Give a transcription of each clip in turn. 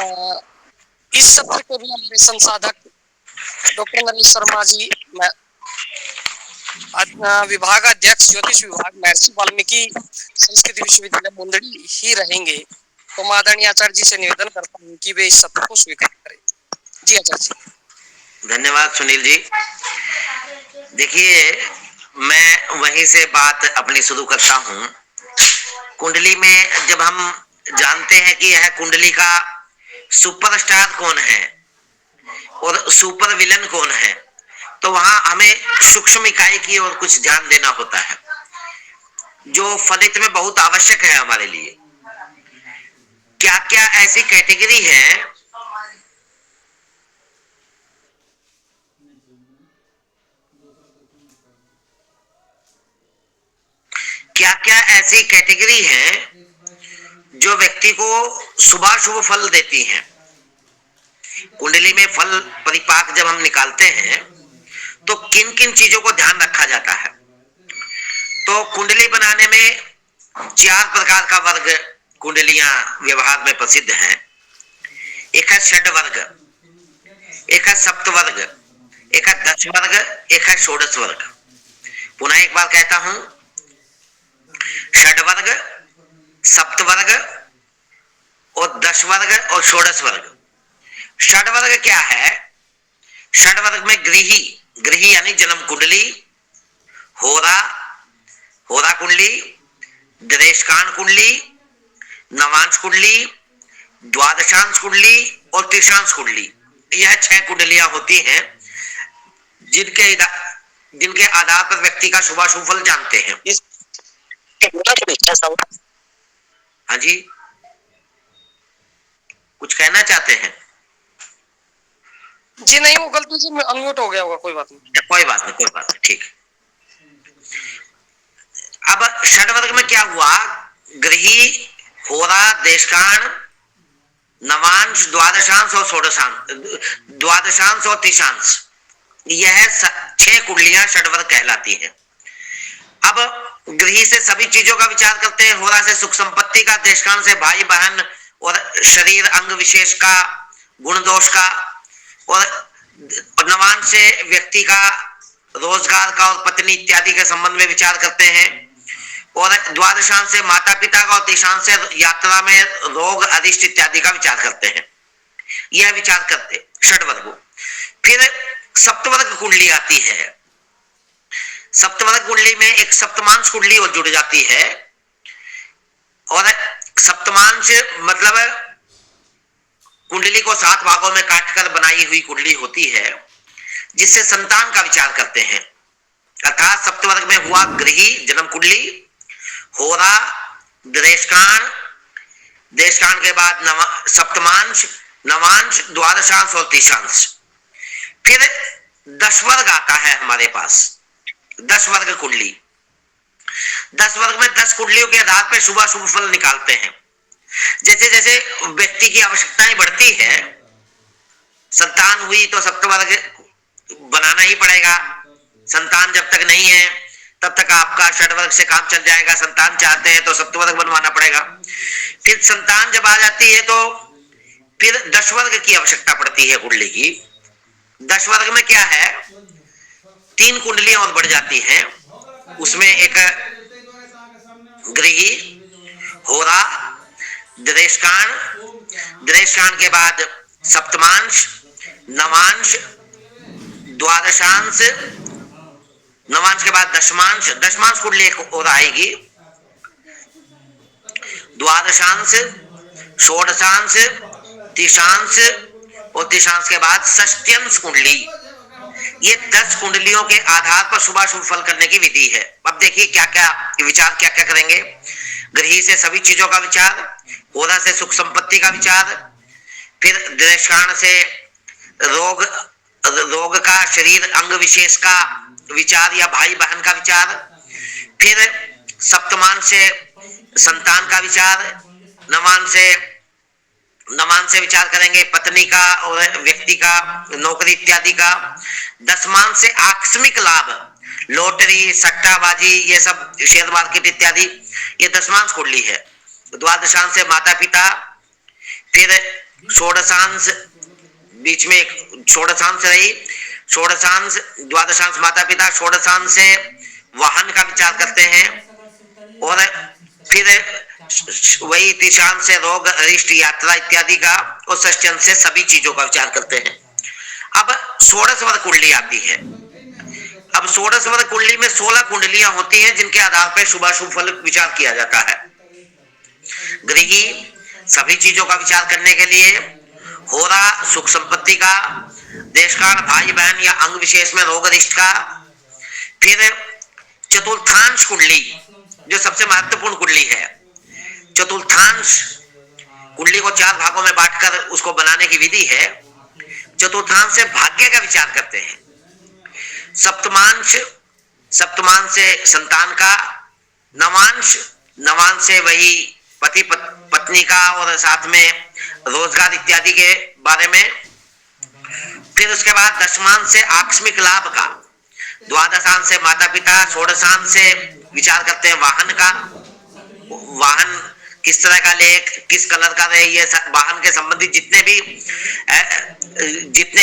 इस सत्र को भी हमारे संसाधक डॉक्टर नरेश शर्मा जी, विभाग अध्यक्ष ज्योतिष विभाग महर्षि वाल्मीकि संस्कृत विश्वविद्यालय मुंदड़ी ही रहेंगे। तो आदरणीय आचार्य जी से निवेदन करता हूँ कि वे इस सत्र को स्वीकार करें। जी आचार्य जी। धन्यवाद सुनील जी। देखिए, मैं वहीं से बात अपनी शुरू करता हूँ। कुंडली में जब हम जानते हैं कि यह कुंडली का सुपरस्टार कौन है और सुपर विलन कौन है, तो वहां हमें सूक्ष्म इकाई की ओर कुछ ध्यान देना होता है, जो फलित में बहुत आवश्यक है हमारे लिए। क्या क्या ऐसी कैटेगरी है क्या क्या ऐसी कैटेगरी है जो व्यक्ति को शुभाशुभ फल देती हैं। कुंडली में फल परिपाक जब हम निकालते हैं तो किन किन चीजों को ध्यान रखा जाता है। तो कुंडली बनाने में 4 प्रकार का वर्ग कुंडलियां व्यवहार में प्रसिद्ध हैं। एक है षड वर्ग, एक है सप्त वर्ग, एक है दश वर्ग, एक है षोडश वर्ग। पुनः एक बार कहता हूं, षड वर्ग, सप्त वर्ग और दश वर्ग और षोडश वर्ग। षड वर्ग क्या है? षड वर्ग में गृही, गृही यानी जन्म कुंडली, होरा, होरा कुंडली, दरेशकांड कुंडली, नवांश कुंडली, द्वादशांश कुंडली और त्रिशांश कुंडली। यह 6 कुंडलियां होती हैं जिनके आधार पर व्यक्ति का शुभाशुभ फल जानते हैं। हाँ जी, कुछ कहना चाहते हैं? जी नहीं, वो गलती से अनम्यूट हो गया होगा। कोई बात नहीं, कोई बात नहीं, कोई बात नहीं, ठीक। अब षड वर्ग में क्या हुआ? गृही, होरा, देशकांड, नवांश, द्वादशांश और षोडशांश, द्वादशांश और त्रिशांश, यह 6 कुंडलियां षडवर्ग कहलाती हैं। अब गृही से सभी चीजों का विचार करते हैं, होरा से सुख संपत्ति का, देशकांड से भाई बहन और शरीर अंग विशेष का, गुण दोष का, और नवांश से व्यक्ति का रोजगार का और पत्नी इत्यादि के संबंध में विचार करते हैं, और द्वादशांश से माता पिता का, और त्रिशांश से यात्रा में रोग अरिष्ट इत्यादि का विचार करते हैं। यह विचार करते षडवर्ग। फिर सप्तवर्ग कुंडली आती है। सप्तवर्ग कुंडली में एक सप्तमांश कुंडली और जुड़ जाती है, और सप्तमांश मतलब कुंडली को 7 भागों में काटकर बनाई हुई कुंडली होती है, जिससे संतान का विचार करते हैं। अर्थात सप्तवर्ग में हुआ गृही जन्म कुंडली, होरा, देशकांड, देशकांड के बाद सप्तमांश, नवांश, द्वादशांश और त्रिशांश। फिर 10 वर्ग आता है हमारे पास, 10 वर्ग कुंडली। 10 वर्ग में 10 कुंडलियों के आधार पर शुभ अशुभ फल निकालते हैं। जैसे जैसे व्यक्ति की आवश्यकताएं बढ़ती है, संतान हुई तो सप्तवर्ग बनाना ही पड़ेगा। संतान जब तक नहीं है तब तक आपका षडवर्ग से काम चल जाएगा। संतान चाहते हैं तो सप्तवर्ग बनवाना पड़ेगा। फिर संतान जब आ जाती है तो फिर 10 वर्ग की आवश्यकता पड़ती है कुंडली की। 10 वर्ग में क्या है, 3 कुंडलियां और बढ़ जाती हैं। उसमें एक गृही, होरा, देशकांड, देशकांड के बाद सप्तमांश, नवांश, द्वादशांश, नवांश के बाद दशमांश, दशमांश कुंडली एक और आएगी, द्वादशांश, षोडशांश, त्रिशांश और त्रिशांश के बाद षष्ट्यांश कुंडली। ये 10 कुंडलियों के आधार पर शुभाशुभ फल करने की विधि है। अब देखिए क्या क्या विचार क्या क्या करेंगे। गृही से सभी चीजों का विचार, होरा से सुख संपत्ति का विचार, फिर देशकांड से रोग का, शरीर अंग विशेष का विचार या भाई बहन का विचार, फिर सप्तमान से संतान का विचार, नवान से विचार करेंगे पत्नी का और व्यक्ति का, नौकरी इत्यादि का। दशमान से आकस्मिक लाभ, लॉटरी, सट्टाबाजी, ये सब शेयर मार्केट इत्यादि, ये दशमांश कुंडली है। द्वादशांश से माता पिता, फिर षोडशांश बीच में एक षोडशांश रही, षोडशांश द्वादशांश माता पिता, षोडशांश से वाहन का विचार करते हैं, और फिर वही तिशांश से रोग अरिष्ट यात्रा इत्यादि का, और षष्ठ्यांश से सभी चीजों का विचार करते हैं। अब षोडश वर्ग कुंडली आती है। अब षोडश वर्ग कुंडली में 16 कुंडलियां होती हैं जिनके आधार पर शुभाशुभ फल विचार किया जाता है। गृही सभी चीजों का विचार करने के लिए, होरा सुख संपत्ति का, देशकाल भाई बहन या अंग विशेष में रोग अरिष्ट का, फिर चतुर्थांश कुंडली जो सबसे महत्वपूर्ण कुंडली है। चतुर्थांश कुंडली को 4 भागों में बांटकर उसको बनाने की विधि है। चतुर्थांश से भाग्य का विचार करते हैं। सप्तमांश, सप्तमांश से संतान का, नवांश, नवांश से वही पति पत्नी का और साथ में रोजगार इत्यादि के बारे में। फिर उसके बाद दशमांश से आकस्मिक लाभ का, द्वादशांश से माता पिता, षोडशांश से विचार करते हैं वाहन का, वाहन किस तरह का ले, किस कलर का रहे, ये वाहन के संबंधित जितने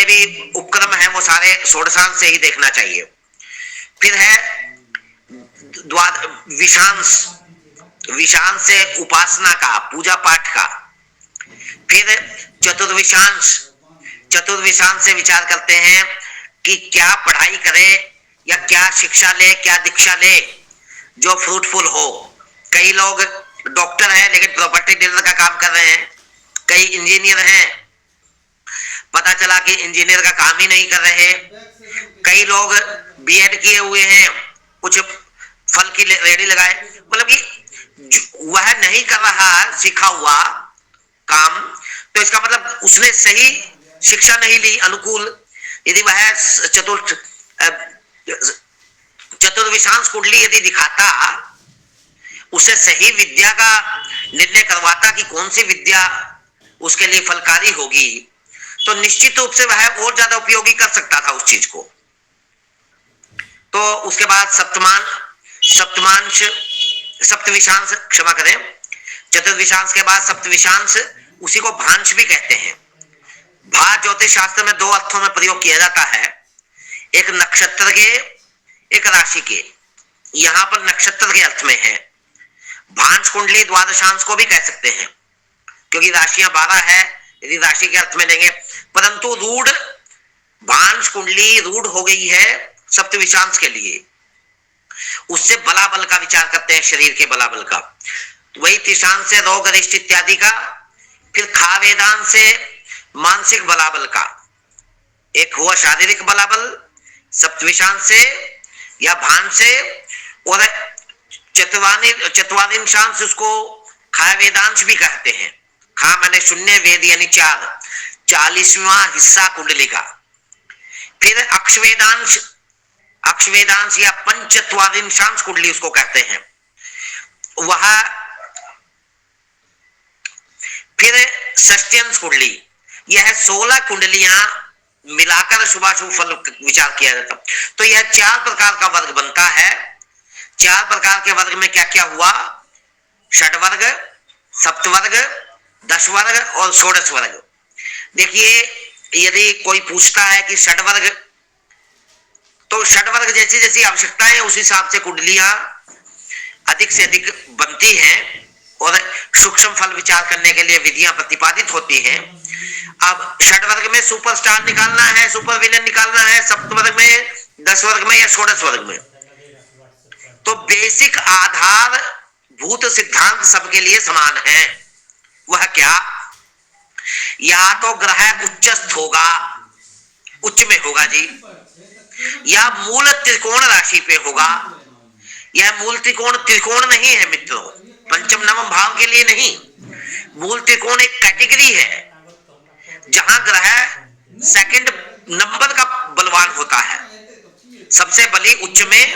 भी उपक्रम हैं वो सारे षोडशांश से ही देखना चाहिए। फिर है विषांश, विषांश से उपासना का, पूजा पाठ का। फिर चतुर्विशांश, चतुर्विशांश से विचार करते हैं कि क्या पढ़ाई करे या क्या शिक्षा ले, क्या दीक्षा ले जो फ्रूटफुल हो। कई लोग डॉक्टर हैं लेकिन प्रॉपर्टी डीलर का काम कर रहे हैं, कई इंजीनियर हैं, पता चला कि इंजीनियर का काम ही नहीं कर रहे, कई लोग बीएड किए हुए हैं, कुछ फल की रेडी लगाए, मतलब कि वह नहीं कर रहा सीखा हुआ काम, तो इसका मतलब उसने सही शिक्षा नहीं ली अनुकूल। यदि वह चतुर्विशांश कुंडली यदि दिखाता, उसे सही विद्या का निर्णय करवाता कि कौन सी विद्या उसके लिए फलकारी होगी, तो निश्चित रूप से वह और ज्यादा उपयोगी कर सकता था उस चीज को। तो उसके बाद सप्तमांश, सप्तविशांश, क्षमा करें, चतुर्विशांश के बाद सप्तविशांश, उसी को भांश भी कहते हैं। भा ज्योतिष शास्त्र में 2 अर्थों में प्रयोग किया जाता है, एक नक्षत्र के, एक राशि के। यहां पर नक्षत्र के अर्थ में है। भांस कुंडली द्वादशांश को भी कह सकते हैं क्योंकि राशियां 12 है, यदि राशि के अर्थ में लेंगे। परंतु रूढ़ भांस कुंडली रूढ़ हो गई है सप्तविशांश के लिए, उससे बलाबल का विचार करते हैं, शरीर के बलाबल का। वही तिशांश से रोग अरिष्ट इत्यादि का। फिर खा वेदांत से मानसिक बलाबल का। एक हुआ शारीरिक बलाबल सप्तविशांश से या भान से, और चतुर्विशांश उसको खा वेदांश भी कहते हैं। खा मैंने शून्य, वेद यानी 4, 40वां हिस्सा कुंडली का। फिर अक्षवेदांश, अक्षवेदांश या पंचत्वारिंशांश कुंडली उसको कहते हैं वह। फिर षष्ठ्यांश कुंडली, यह 16 कुंडलियां मिलाकर शुभाशुभ फल विचार किया जाता। तो यह 4 प्रकार का वर्ग बनता है। 4 प्रकार के वर्ग में क्या क्या हुआ? षड्वर्ग, सप्तवर्ग, 10 वर्ग और षोडश वर्ग। देखिए, यदि कोई पूछता है कि षड्वर्ग, तो षड्वर्ग जैसी जैसी आवश्यकता है उस हिसाब से कुंडलियां अधिक से अधिक बनती हैं और सूक्ष्म फल विचार करने के लिए विधियां प्रतिपादित होती हैं। अब षड्वर्ग में सुपरस्टार निकालना है, सुपर विलेन निकालना है, सप्तवर्ग में, 10 वर्ग में या षोडश वर्ग में, तो बेसिक आधार भूत सिद्धांत सबके लिए समान है। वह क्या? या तो ग्रह उच्चस्थ होगा, उच्च में होगा जी, या मूल त्रिकोण राशि पे होगा। यह मूल त्रिकोण त्रिकोण नहीं है मित्रों, पंचम नवम भाव के लिए नहीं। मूल त्रिकोण एक कैटेगरी है जहां ग्रह सेकंड नंबर का बलवान होता है, सबसे बली उच्च में,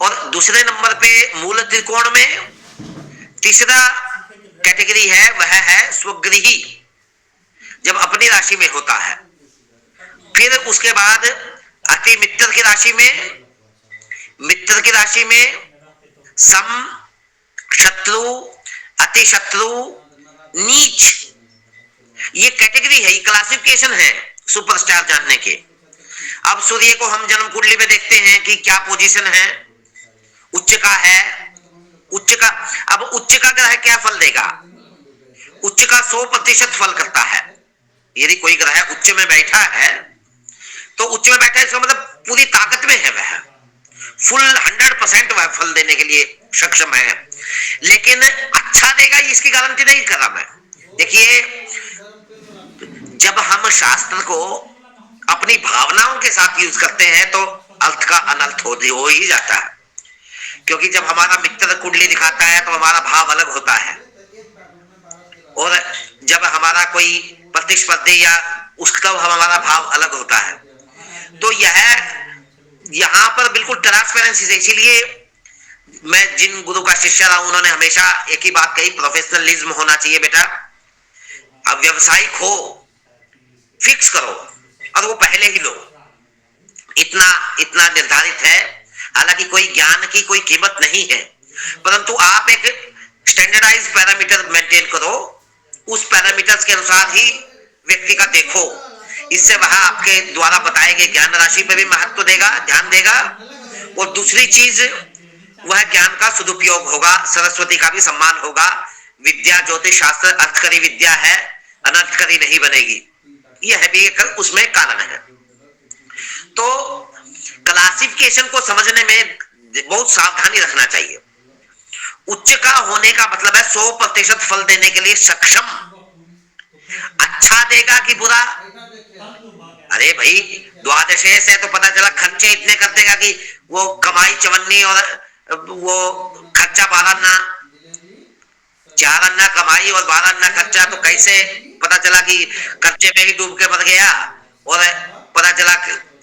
और दूसरे नंबर पे मूल त्रिकोण में। तीसरा कैटेगरी है वह है स्वगृही, जब अपनी राशि में होता है। फिर उसके बाद अति मित्र की राशि में, मित्र की राशि में सम, शत्रु, अति शत्रु, नीच, ये कैटेगरी है, ये क्लासिफिकेशन है सुपरस्टार जानने के। अब सूर्य को हम जन्म कुंडली में देखते हैं कि क्या पोजीशन है, उच्च का है, उच्च का। अब उच्च का ग्रह क्या फल देगा? उच्च का 100% फल करता है। यदि कोई ग्रह उच्च में बैठा है तो उच्च में बैठा है इसका मतलब पूरी ताकत में है, वह फुल 100% वह फल देने के लिए सक्षम है। लेकिन अच्छा देगा इसकी गारंटी नहीं कर रहा मैं। देखिए, जब हम शास्त्र को अपनी भावनाओं के साथ यूज करते हैं तो अर्थ का अनर्थ हो ही जाता है। क्योंकि जब हमारा मित्र कुंडली दिखाता है तो हमारा भाव अलग होता है, और जब हमारा कोई प्रतिस्पर्धी या उसका हमारा भाव अलग होता है। तो यहाँ पर बिल्कुल ट्रांसपेरेंसी से, इसीलिए मैं जिन गुरु का शिष्य रहा उन्होंने हमेशा एक ही बात कही, प्रोफेशनलिज्म होना चाहिए बेटा। अब व्यवसायिक हो, फिक्स करो और वो पहले ही लो, इतना इतना निर्धारित है। हालांकि कोई ज्ञान की कोई कीमत नहीं है, परंतु आप एक स्टैंडर्डाइज पैरामीटर मेंटेन करो, उस पैरामीटर्स के अनुसार ही व्यक्ति का देखो। इससे वह आपके द्वारा बताए गए ज्ञान राशि पर भी महत्व देगा, ध्यान देगा। और दूसरी चीज, वह ज्ञान का सदुपयोग होगा, सरस्वती का भी सम्मान होगा। विद्या ज्योतिष शास्त्र अर्थकरी विद्या है, अनर्थकरी नहीं बनेगी। यह भी एक उसमें कारण है। तो क्लासिफिकेशन को समझने में बहुत सावधानी रखना चाहिए। उच्च का होने का मतलब है 100% फल देने के लिए सक्षम। अच्छा देगा कि बुरा? अरे भाई, द्वादशे से तो पता चला खर्चे इतने कर देगा कि वो कमाई 54 और वो खर्चा 12 अन्ना, 4 अन्ना कमाई और 12 अन्ना खर्चा। तो कैसे पता चला कि खर्चे में ही डूब के मर गया, और पता चला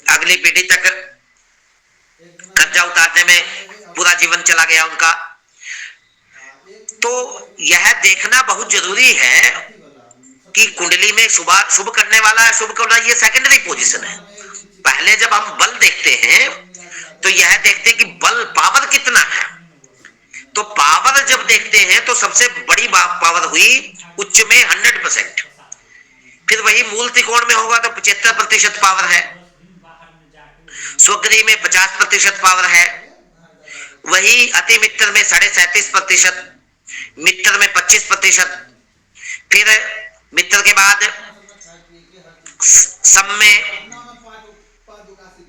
अगली पीढ़ी तक कर्जा उतारने में पूरा जीवन चला गया उनका। तो यह देखना बहुत जरूरी है कि कुंडली में शुभ करने वाला है, शुभ करना, ये सेकेंडरी पोजीशन है। पहले जब हम बल देखते हैं तो यह देखते हैं कि बल पावर कितना है। तो पावर जब देखते हैं तो सबसे बड़ी पावर हुई उच्च में 100%। फिर वही मूल त्रिकोण में होगा तो 75% पावर है, स्वगृह में 50% पावर है, वही अति मित्र में 37.5%, मित्र में 25%, फिर मित्र के बाद सम में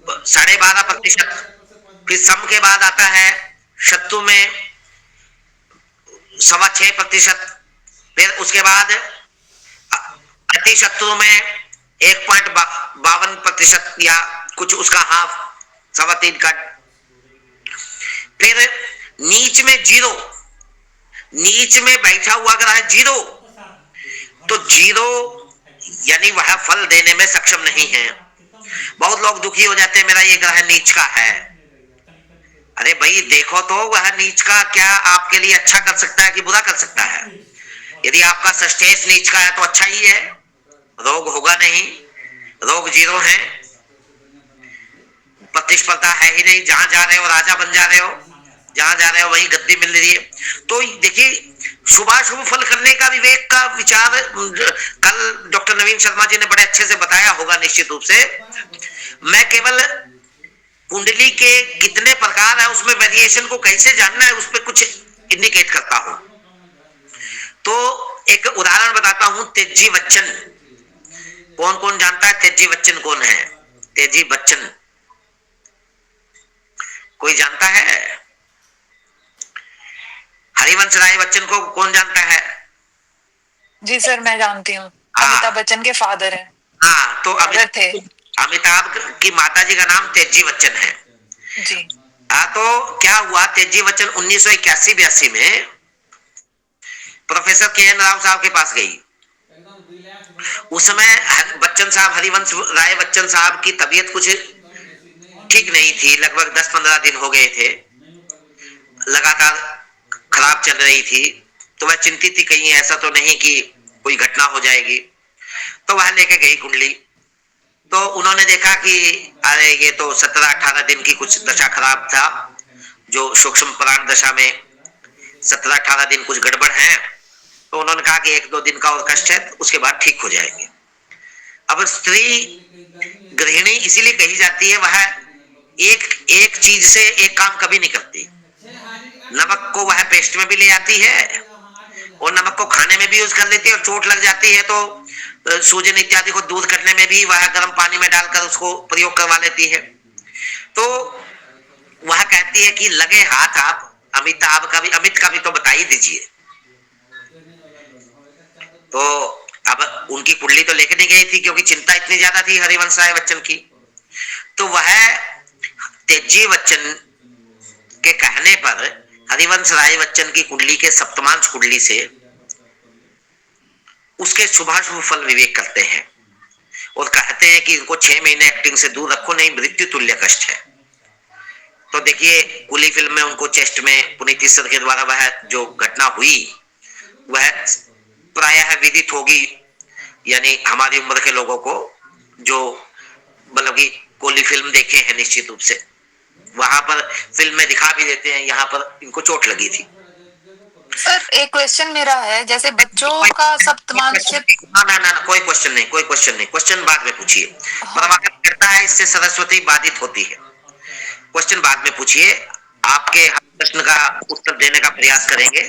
12.5%, फिर सम के बाद आता है शत्रु में 6.25%, फिर उसके बाद अति शत्रु में 1.52% या कुछ उसका हाफ 3.25 का। फिर नीच में 0, नीच में बैठा हुआ अगर है 0 तो 0 यानी वह फल देने में सक्षम नहीं है। बहुत लोग दुखी हो जाते हैं, मेरा ये ग्रह नीच का है। अरे भाई देखो तो वह नीच का क्या आपके लिए अच्छा कर सकता है कि बुरा कर सकता है। यदि आपका सस्टेस नीच का है तो अच्छा ही है, रोग होगा नहीं, रोग 0 है, प्रतिस्पर्धा है ही नहीं, जहां जा रहे हो राजा बन जा रहे हो, जहां जा रहे हो वहीं गद्दी मिल रही है। तो देखिए, शुभाशुभ फल करने का विवेक का विचार कल डॉक्टर नवीन शर्मा जी ने बड़े अच्छे से बताया होगा निश्चित रूप से। मैं केवल कुंडली के कितने प्रकार है उसमें वेरिएशन को कैसे जानना है उस पर कुछ इंडिकेट करता हूं। तो एक उदाहरण बताता हूं, तेजी बच्चन। कौन कौन जानता है तेजी बच्चन कौन है? तेजी बच्चन कोई जानता है? हरिवंश राय बच्चन को कौन जानता है? जी सर, मैं जानती हूँ। अमिताभ बच्चन के फादर हैं। हाँ, तो अमिताभ की माता जी का नाम तेजी बच्चन है जी। तो क्या हुआ, तेजी बच्चन 1981-82 में प्रोफेसर के.एन. राव साहब के पास गई। उस समय बच्चन साहब, हरिवंश राय बच्चन साहब की तबीयत कुछ ठीक नहीं थी, लगभग 10-15 दिन हो गए थे, लगातार खराब चल रही थी। तो वह चिंतित थी कहीं ऐसा तो नहीं कि कोई घटना हो जाएगी। तो वह लेके गई कुंडली। तो उन्होंने देखा कि अरे ये तो 17-18 दिन की कुछ दशा खराब था, जो सूक्ष्म प्राण दशा में 17-18 दिन कुछ गड़बड़ है। तो उन्होंने कहा कि 1-2 दिन का और कष्ट है, उसके बाद ठीक हो जाएंगे। अब स्त्री गृहिणी इसीलिए कही जाती है, वह एक एक चीज से एक काम कभी नहीं करती। नमक को वह पेस्ट में भी ले आती है और नमक को खाने में भी यूज कर लेती है, और चोट लग जाती है तो सूजन इत्यादि को दूर करने में भी वह गर्म पानी में डालकर उसको प्रयोग करवा लेती है। तो वह कहती है कि लगे हाथ आप अमित का भी तो बता ही दीजिए। तो अब उनकी कुंडली तो लेके नहीं गई थी, क्योंकि चिंता इतनी ज्यादा थी हरिवंश राय बच्चन की। तो वह तेजी बच्चन के कहने पर हरिवंश राय बच्चन की कुंडली के सप्तमांश कुंडली से उसके शुभाशुभ फल विवेक करते हैं और कहते हैं कि इनको 6 महीने एक्टिंग से दूर रखो, नहीं मृत्यु तुल्य कष्ट है। तो देखिए, कुली फिल्म में उनको चेस्ट में पुनीत इस्सर के द्वारा वह जो घटना हुई वह प्रायः विदित होगी, यानी हमारी उम्र के लोगों को जो मतलब की कोली फिल्म देखे हैं निश्चित रूप से, वहां पर फिल्म में दिखा भी देते हैं, यहाँ पर इनको चोट लगी थी। सर एक क्वेश्चन मेरा है, जैसे बच्चों का सप्तमांश से ना कोई क्वेश्चन नहीं, क्वेश्चन बाद में पूछिए। परमात्मा करता है इससे सरस्वती बाधित होती है, क्वेश्चन बाद में पूछिए। आपके प्रश्न का उत्तर देने का प्रयास करेंगे,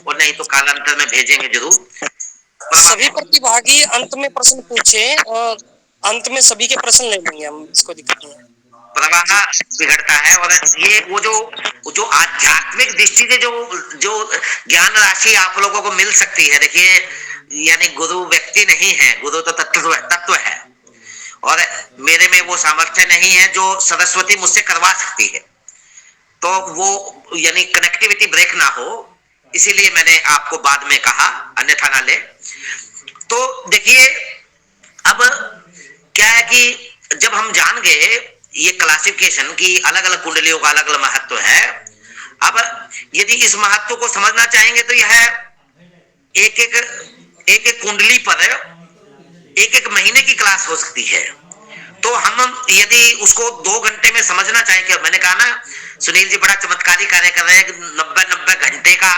और नहीं तो कालांतर में भेजेंगे जरूर। सभी प्रतिभागी अंत में प्रश्न पूछे, और अंत में सभी के प्रश्न ले लेंगे हम, इसको दिक्कत नहीं है। प्रवाह बिगड़ता है, और ये वो जो आध्यात्मिक दृष्टि से जो ज्ञान राशि आप लोगों को मिल सकती है, देखिए यानी गुरु व्यक्ति नहीं है, गुरु तो तत्व है, और मेरे में वो सामर्थ्य नहीं है जो सरस्वती मुझसे करवा सकती है। तो वो यानी कनेक्टिविटी ब्रेक ना हो, इसीलिए मैंने आपको बाद में कहा, अन्यथा ना ले। तो देखिए, अब क्या है कि जब हम जान गए ये क्लासिफिकेशन की अलग अलग कुंडलियों का अलग अलग महत्व है, अब यदि इस महत्व को समझना चाहेंगे तो यह एक एक कुंडली पर एक महीने की क्लास हो सकती है। तो हम यदि उसको 2 घंटे में समझना चाहें, कि मैंने कहा ना सुनील जी बड़ा चमत्कारी कार्य कर रहे हैं, 90 घंटे का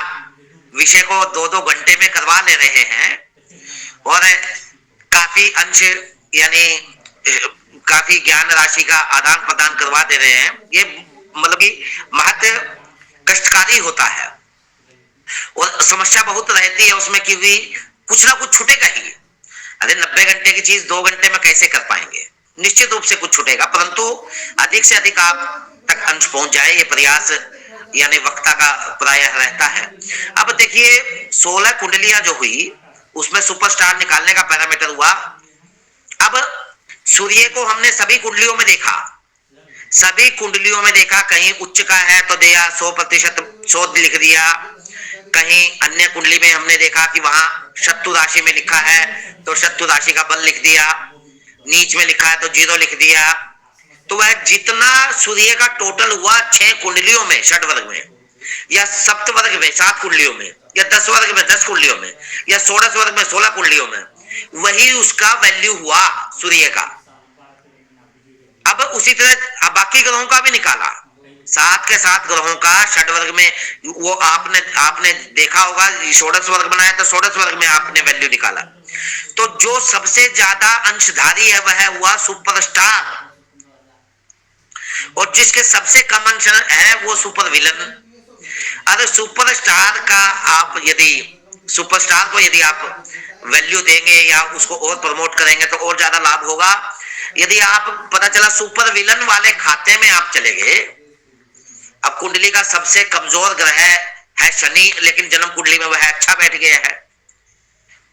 विषय को 2-2 घंटे में करवा ले रहे हैं, और काफी अंश यानी काफी ज्ञान राशि का आदान प्रदान करवा दे रहे हैं। ये मतलब कि महत्व कष्टकारी होता है, और समस्या बहुत रहती है उसमें, क्योंकि कुछ ना कुछ छूटेगा ही। अरे 90 घंटे की चीज 2 घंटे में कैसे कर पाएंगे? निश्चित रूप से कुछ छूटेगा, परंतु अधिक से अधिक आप तक अंश पहुंच जाए, ये प्रयास यानी वक्ता का प्रायः रहता है। अब देखिए, 16 कुंडलियां जो हुई उसमें सुपरस्टार निकालने का पैरामीटर हुआ। अब सूर्य को हमने सभी कुंडलियों में देखा, कहीं उच्च का है तो दिया 100% शोध लिख दिया, कहीं अन्य कुंडली में हमने देखा कि वहां शत्रु राशि में लिखा है तो शत्रु राशि का बल लिख दिया, नीच में लिखा है तो 0 लिख दिया। तो वह जितना सूर्य का टोटल हुआ 6 कुंडलियों में, षड वर्ग में, या सप्त वर्ग में 7 कुंडलियों में, या 10 वर्ग में 10 कुंडलियों में, या 16 वर्ग में 16 कुंडलियों में, वही उसका वैल्यू हुआ सूर्य का। अब उसी तरह बाकी ग्रहों का भी निकाला, 7 के 7 ग्रहों का षड वर्ग में, वो आपने देखा होगा, षोडश वर्ग बनाया तो षोडश वर्ग में आपने वैल्यू निकाला। तो जो सबसे ज्यादा अंशधारी है वह हुआ सुपरस्टार, और जिसके सबसे कम अंश है वो सुपर विलन। अरे सुपरस्टार का आप यदि सुपरस्टार को यदि आप वैल्यू देंगे या उसको और प्रमोट करेंगे तो और ज्यादा लाभ होगा। यदि आप पता चला सुपर विलन वाले खाते में आप चले गए, अब कुंडली का सबसे कमजोर ग्रह है शनि, लेकिन जन्म कुंडली में वह अच्छा बैठ गया है,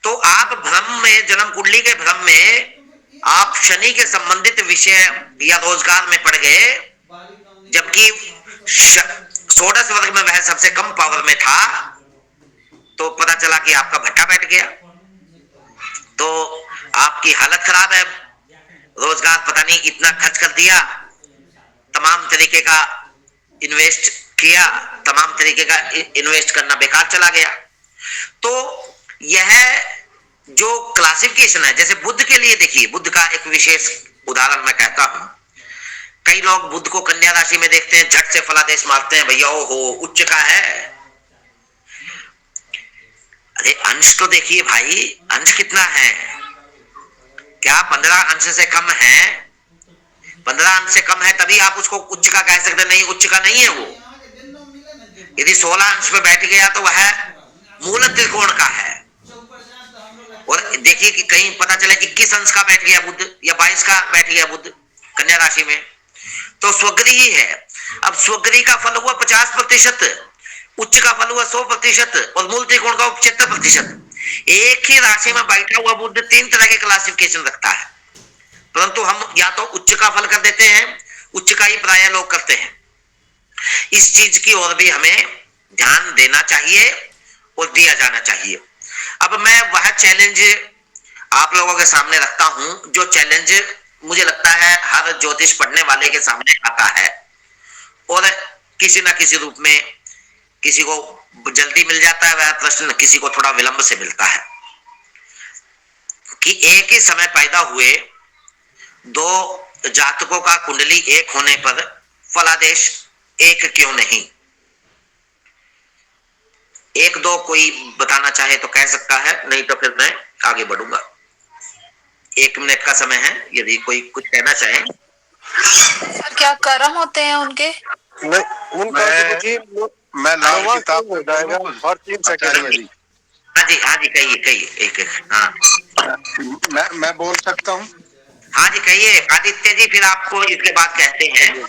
तो आप भ्रम में, जन्म कुंडली के भ्रम में आप शनि के संबंधित विषय या रोजगार में पड़ गए, जबकि षोडश वर्ग में वह सबसे कम पावर में था, तो पता चला कि आपका भट्टा बैठ गया, तो आपकी हालत खराब है। रोजगार पता नहीं इतना खर्च कर दिया, तमाम तरीके का इन्वेस्ट किया, तमाम तरीके का इन्वेस्ट करना बेकार चला गया। तो यह जो क्लासिफिकेशन है, जैसे बुध के लिए देखिए, बुध का एक विशेष उदाहरण मैं कहता हूं। कई लोग बुध को कन्या राशि में देखते हैं, झट से फलादेश मारते हैं, भैया हो उच्च का है। अरे अंश तो देखिए भाई, अंश कितना है? क्या 15 अंश से कम है? 15 अंश से कम है तभी आप उसको उच्च का कह सकते, नहीं उच्च का नहीं है वो। यदि 16 अंश पे बैठ गया तो वह मूल त्रिकोण का है। और देखिए कि कहीं पता चले 21 अंश का बैठ गया बुध या 22 का बैठ गया बुध कन्या राशि में, तो स्वग्रही ही है। अब स्वग्रही का फल हुआ 50%, उच्च का फल हुआ 100% और मूल त्रिकोण का 75%। एक ही राशि में बैठा हुआ बुध 3 तरह के क्लासिफिकेशन रखता है, परंतु हम या तो उच्च का फल कर देते हैं, उच्च का ही प्राय लोग करते हैं। इस चीज की ओर भी हमें ध्यान देना चाहिए और दिया जाना चाहिए। अब मैं वह चैलेंज आप लोगों के सामने रखता हूं जो चैलेंज मुझे लगता है हर ज्योतिष पढ़ने वाले के सामने आता है, और किसी ना किसी रूप में किसी को जल्दी मिल जाता है वह प्रश्न, किसी को थोड़ा विलंब से मिलता है कि एक ही समय पैदा हुए दो जातकों का कुंडली एक होने पर फलादेश एक क्यों नहीं? एक दो कोई बताना चाहे तो कह सकता है, नहीं तो फिर मैं आगे बढ़ूंगा। 1 मिनट का समय है, यदि कोई कुछ कहना चाहे। सर क्या कर्म होते हैं उनके? नहीं उनका तो जी मैं लाल किताब हो जाएगा और 3 सेकंड में जी। हाँ जी, हाँ जी, कहिए कहिए एक एक। हाँ मैं बोल सकता हूँ? हाँ जी कहिए आदित्य जी, फिर आपको इसके बाद कहते हैं।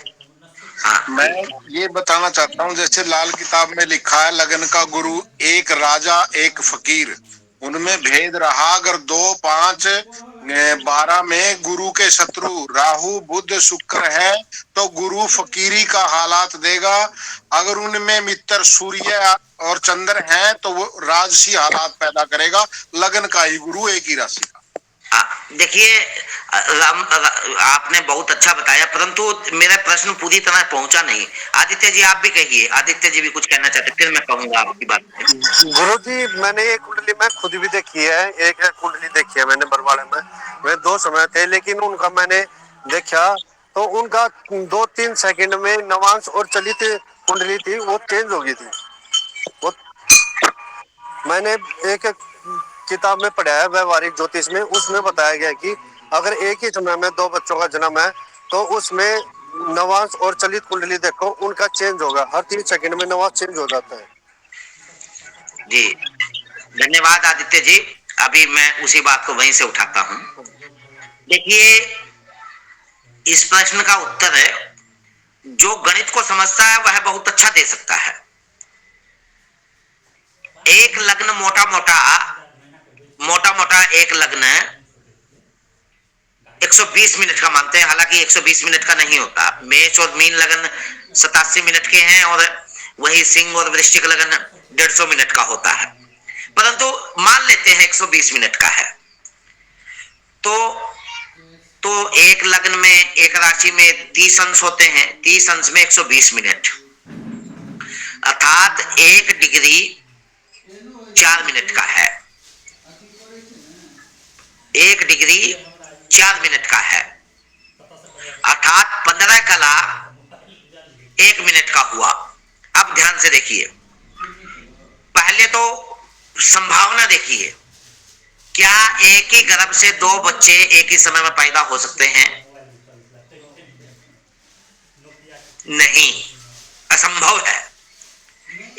हाँ मैं ये बताना चाहता हूँ, जैसे लाल किताब में लिखा है लगन का गुरु एक राजा एक फकीर, उनमें भेद रहा अगर 2, 5, 12 में गुरु के शत्रु राहु बुध शुक्र है तो गुरु फकीरी का हालात देगा। अगर उनमें मित्र सूर्य और चंद्र हैं तो वो राजसी हालात पैदा करेगा। लगन का ही गुरु एक ही राशि का। देखिए आपने बहुत अच्छा बताया, परंतु मेरा प्रश्न पूरी तरह पहुंचा नहीं। आदित्य जी आप भी कहिए, आदित्य जी भी कुछ कहना चाहते, फिर मैं कहूंगा आपकी बात। गुरु जी मैंने ये कुंडली मैं खुद भी देखी है, एक कुंडली देखी है मैंने बरवाड़े में। वे 2 समय थे लेकिन उनका मैंने देखा तो उनका 2-3 सेकंड में नवांश और चलित कुंडली थी वो चेंज हो गई थी। वो मैंने एक किताब में पढ़ा है व्यवहारिक ज्योतिष में, उसमें बताया गया कि अगर एक ही समय में 2 बच्चों का जन्म है तो उसमें नवांश और चलित कुंडली देखो उनका चेंज होगा, हर 3 सेकंड में नवांश चेंज हो जाता है। जी धन्यवाद आदित्य जी। अभी मैं उसी बात को वहीं से उठाता हूं। देखिए इस प्रश्न का उत्तर है, जो गणित को समझता है वह बहुत अच्छा दे सकता है। एक लग्न मोटा मोटा एक लग्न 120 मिनट का मानते हैं, हालांकि 120 मिनट का नहीं होता। मेष और मीन लगन 87 मिनट के हैं और वही सिंह और वृश्चिक लगन 150 मिनट का होता है, परंतु मान लेते हैं 120 मिनट का है। तो एक लग्न में एक राशि में 30 अंश होते हैं, 30 अंश में 120 मिनट, अर्थात 1 डिग्री 4 मिनट का है। 1 डिग्री 4 मिनट का है, अर्थात 15 कला 1 मिनट का हुआ। अब ध्यान से देखिए, पहले तो संभावना देखिए, क्या एक ही गर्भ से 2 बच्चे एक ही समय में पैदा हो सकते हैं? नहीं, असंभव है।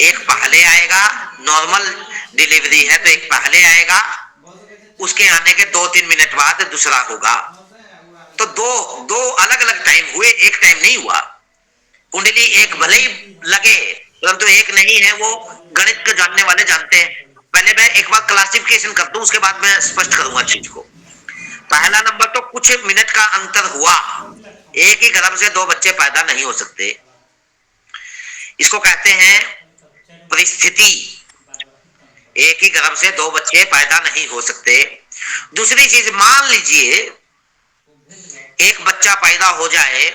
एक पहले आएगा, नॉर्मल डिलीवरी है तो एक पहले आएगा, उसके आने के 2-3 मिनट बाद दूसरा होगा। तो दो अलग अलग टाइम हुए, एक टाइम नहीं हुआ। कुंडली एक भले ही लगे परंतु एक नहीं है, वो गणित को जानने वाले जानते हैं। पहले मैं एक बार क्लासिफिकेशन कर दूं, उसके बाद मैं स्पष्ट करूंगा चीज को। पहला नंबर तो कुछ मिनट का अंतर हुआ, एक ही गर्भ से 2 बच्चे पैदा नहीं हो सकते, इसको कहते हैं परिस्थिति। एक ही गर्भ से 2 बच्चे पैदा नहीं हो सकते। दूसरी चीज, मान लीजिए एक बच्चा पैदा हो जाए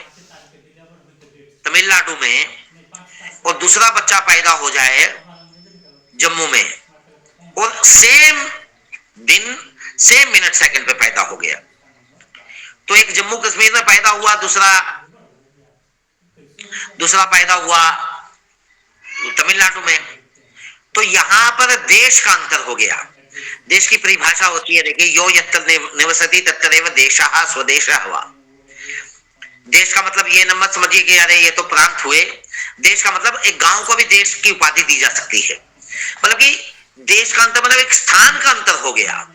तमिलनाडु में और दूसरा बच्चा पैदा हो जाए जम्मू में, और सेम दिन सेम मिनट सेकंड पे पैदा हो गया, तो एक जम्मू कश्मीर में पैदा हुआ, दूसरा पैदा हुआ तमिलनाडु में, तो यहाँ पर देश का अंतर हो गया। देश की परिभाषा होती है, देखिए, यो यत्र निवसति तत्रैव देशः स्वदेशः वा। देश का मतलब ये न मत समझिए कि अरे ये तो प्रांत हुए। देश का मतलब एक गांव को भी देश की उपाधि दी जा सकती है। मतलब कि देश का अंतर मतलब एक स्थान का अंतर हो गया।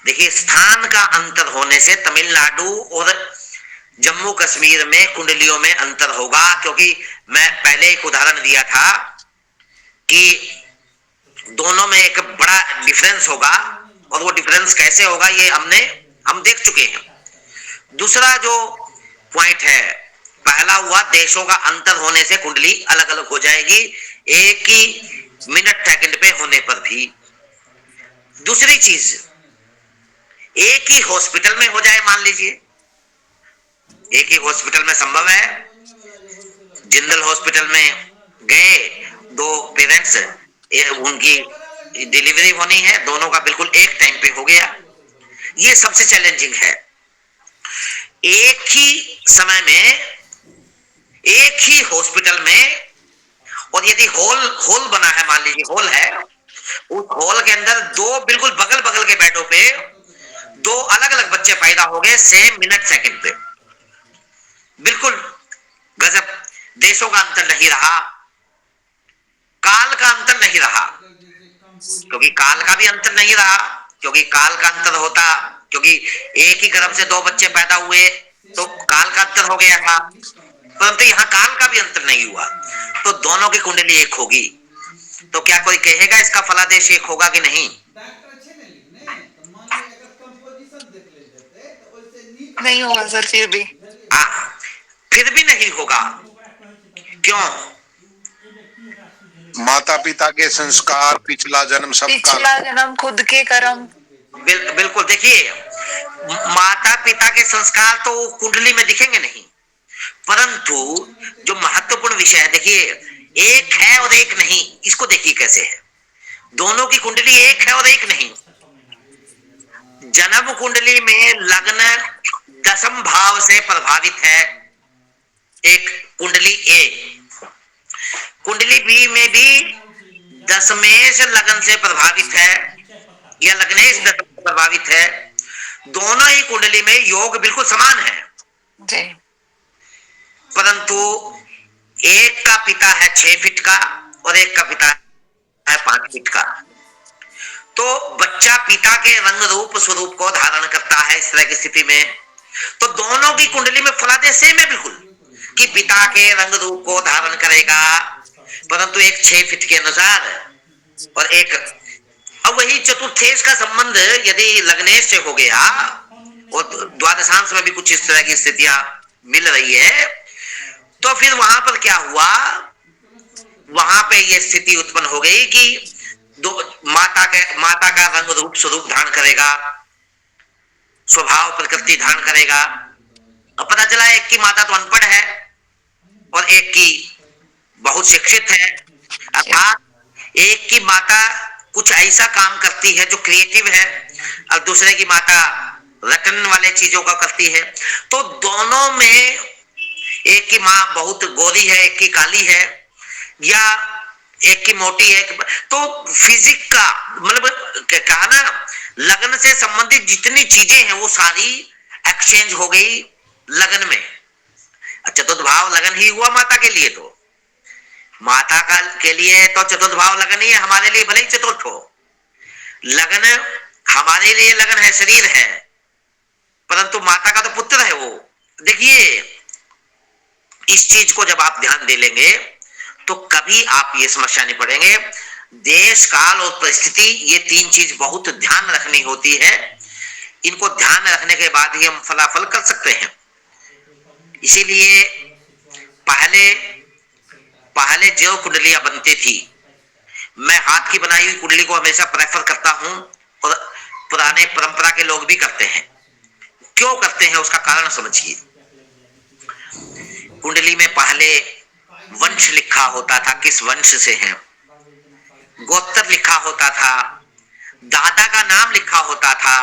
देखिए, स्थान का अंतर होने से तमिलनाडु और जम्मू कश्मीर में कुंडलियों में अंतर होगा, क्योंकि मैं पहले एक उदाहरण दिया था कि दोनों में एक बड़ा डिफरेंस होगा, और वो डिफरेंस कैसे होगा ये हम देख चुके हैं। दूसरा जो पॉइंट है, पहला हुआ देशों का अंतर होने से कुंडली अलग अलग हो जाएगी, एक ही मिनट सेकंड पे होने पर भी। दूसरी चीज, एक ही हॉस्पिटल में हो जाए, मान लीजिए एक ही हॉस्पिटल में संभव है, जिंदल हॉस्पिटल में गए, दो पेरेंट्स, उनकी डिलीवरी होनी है, दोनों का बिल्कुल एक टाइम पे हो गया। ये सबसे चैलेंजिंग है। एक ही समय में एक ही हॉस्पिटल में, और यदि हॉल बना है, मान लीजिए हॉल है, उस हॉल के अंदर दो बिल्कुल बगल बगल के बेडों पे दो अलग अलग बच्चे पैदा हो गए सेम मिनट सेकंड पे। बिल्कुल गजब। देशों का अंतर नहीं रहा, काल का अंतर नहीं रहा, क्योंकि काल का भी अंतर नहीं रहा, क्योंकि काल का अंतर होता, क्योंकि एक ही गर्भ से दो बच्चे पैदा हुए तो काल का अंतर हो गया था, परंतु यहाँ काल का भी अंतर नहीं हुआ, तो दोनों की कुंडली एक होगी। तो क्या कोई कहेगा इसका फलादेश एक होगा कि नहीं? नहीं होगा सर, फिर भी। फिर भी नहीं होगा। क्यों? माता पिता के संस्कार, पिछला जन्म, सब पिछला जन्म, खुद के कर्म। बिल्कुल। देखिए, माता पिता के संस्कार तो कुंडली में दिखेंगे नहीं, परंतु जो महत्वपूर्ण विषय है, देखिए, एक है और एक नहीं, इसको देखिए कैसे है। दोनों की कुंडली एक है और एक नहीं। जन्म कुंडली में लग्न दशम भाव से प्रभावित है, एक कुंडली ए। कुंडली बी में भी दशमेश लगन से प्रभावित है, या लग्नेश दशम से प्रभावित है। दोनों ही कुंडली में योग बिल्कुल समान है जी, परंतु एक का पिता है 6 फीट का और एक का पिता है 5 फीट का। तो बच्चा पिता के रंग रूप स्वरूप को धारण करता है। इस तरह की स्थिति में तो दोनों की कुंडली में फलादेश सेम है बिल्कुल, कि पिता के रंग रूप को धारण करेगा, परंतु एक 6 फीट के अनुसार और एक। अब वही चतुर्थेश का संबंध यदि लग्नेश से हो गया और द्वादशांश में भी कुछ इस तरह की स्थितियां मिल रही है, तो फिर वहां पर क्या हुआ, वहां पे ये स्थिति उत्पन्न हो गई कि माता का रंग रूप स्वरूप धारण करेगा, स्वभाव प्रकृति धारण करेगा। अब पता चला एक की माता तो अनपढ़ है और एक की बहुत शिक्षित है, अर्थात एक की माता कुछ ऐसा काम करती है जो क्रिएटिव है और दूसरे की माता रटन वाले चीजों का करती है। तो दोनों में एक की माँ बहुत गोरी है, एक की काली है, या एक की मोटी है। तो फिजिक का मतलब कहा ना, लगन से संबंधित जितनी चीजें हैं वो सारी एक्सचेंज हो गई लगन में। चतुर्थ भाव लगन ही हुआ माता के लिए, तो माता का के लिए तो चतुर्थ भाव लगन ही है, हमारे लिए भले ही चतुर्थ हो। लगन हमारे लिए लगन है, शरीर है, परंतु माता का तो पुत्र है वो। देखिए, इस चीज को जब आप ध्यान दे लेंगे तो कभी आप ये समस्या नहीं पड़ेंगे। देश, काल और परिस्थिति, ये 3 चीज बहुत ध्यान रखनी होती है। इनको ध्यान रखने के बाद ही हम फलाफल कर सकते हैं। इसीलिए पहले जो कुंडलियां बनती थी, मैं हाथ की बनाई हुई कुंडली को हमेशा प्रेफर करता हूं, और पुराने परंपरा के लोग भी करते हैं। क्यों करते हैं उसका कारण समझिए। कुंडली में पहले वंश लिखा होता था, किस वंश से है, गोत्र लिखा होता था, दादा का नाम लिखा होता था,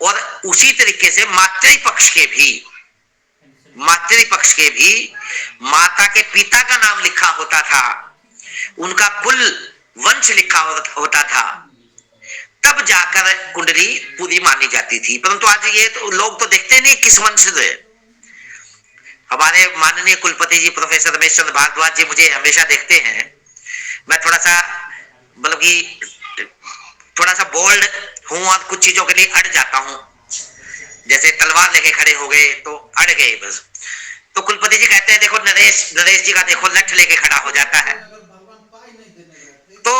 और उसी तरीके से मातृपक्ष के भी माता के पिता का नाम लिखा होता था। उनका कुल वंश लिखा होता था, तब जाकर कुंडली पूरी मानी जाती थी। परंतु आज ये तो लोग तो देखते नहीं किस वंश से। हमारे माननीय कुलपति जी प्रोफेसर रमेश चंद्र भारद्वाज जी मुझे हमेशा देखते हैं, मैं थोड़ा सा मतलब कि थोड़ा सा बोल्ड हूं और कुछ चीजों के लिए अड़ जाता हूं, जैसे तलवार लेके खड़े हो गए तो अड़ गए बस। तो कुलपति जी कहते हैं देखो नरेश जी का देखो लठ लेके खड़ा हो जाता है, तो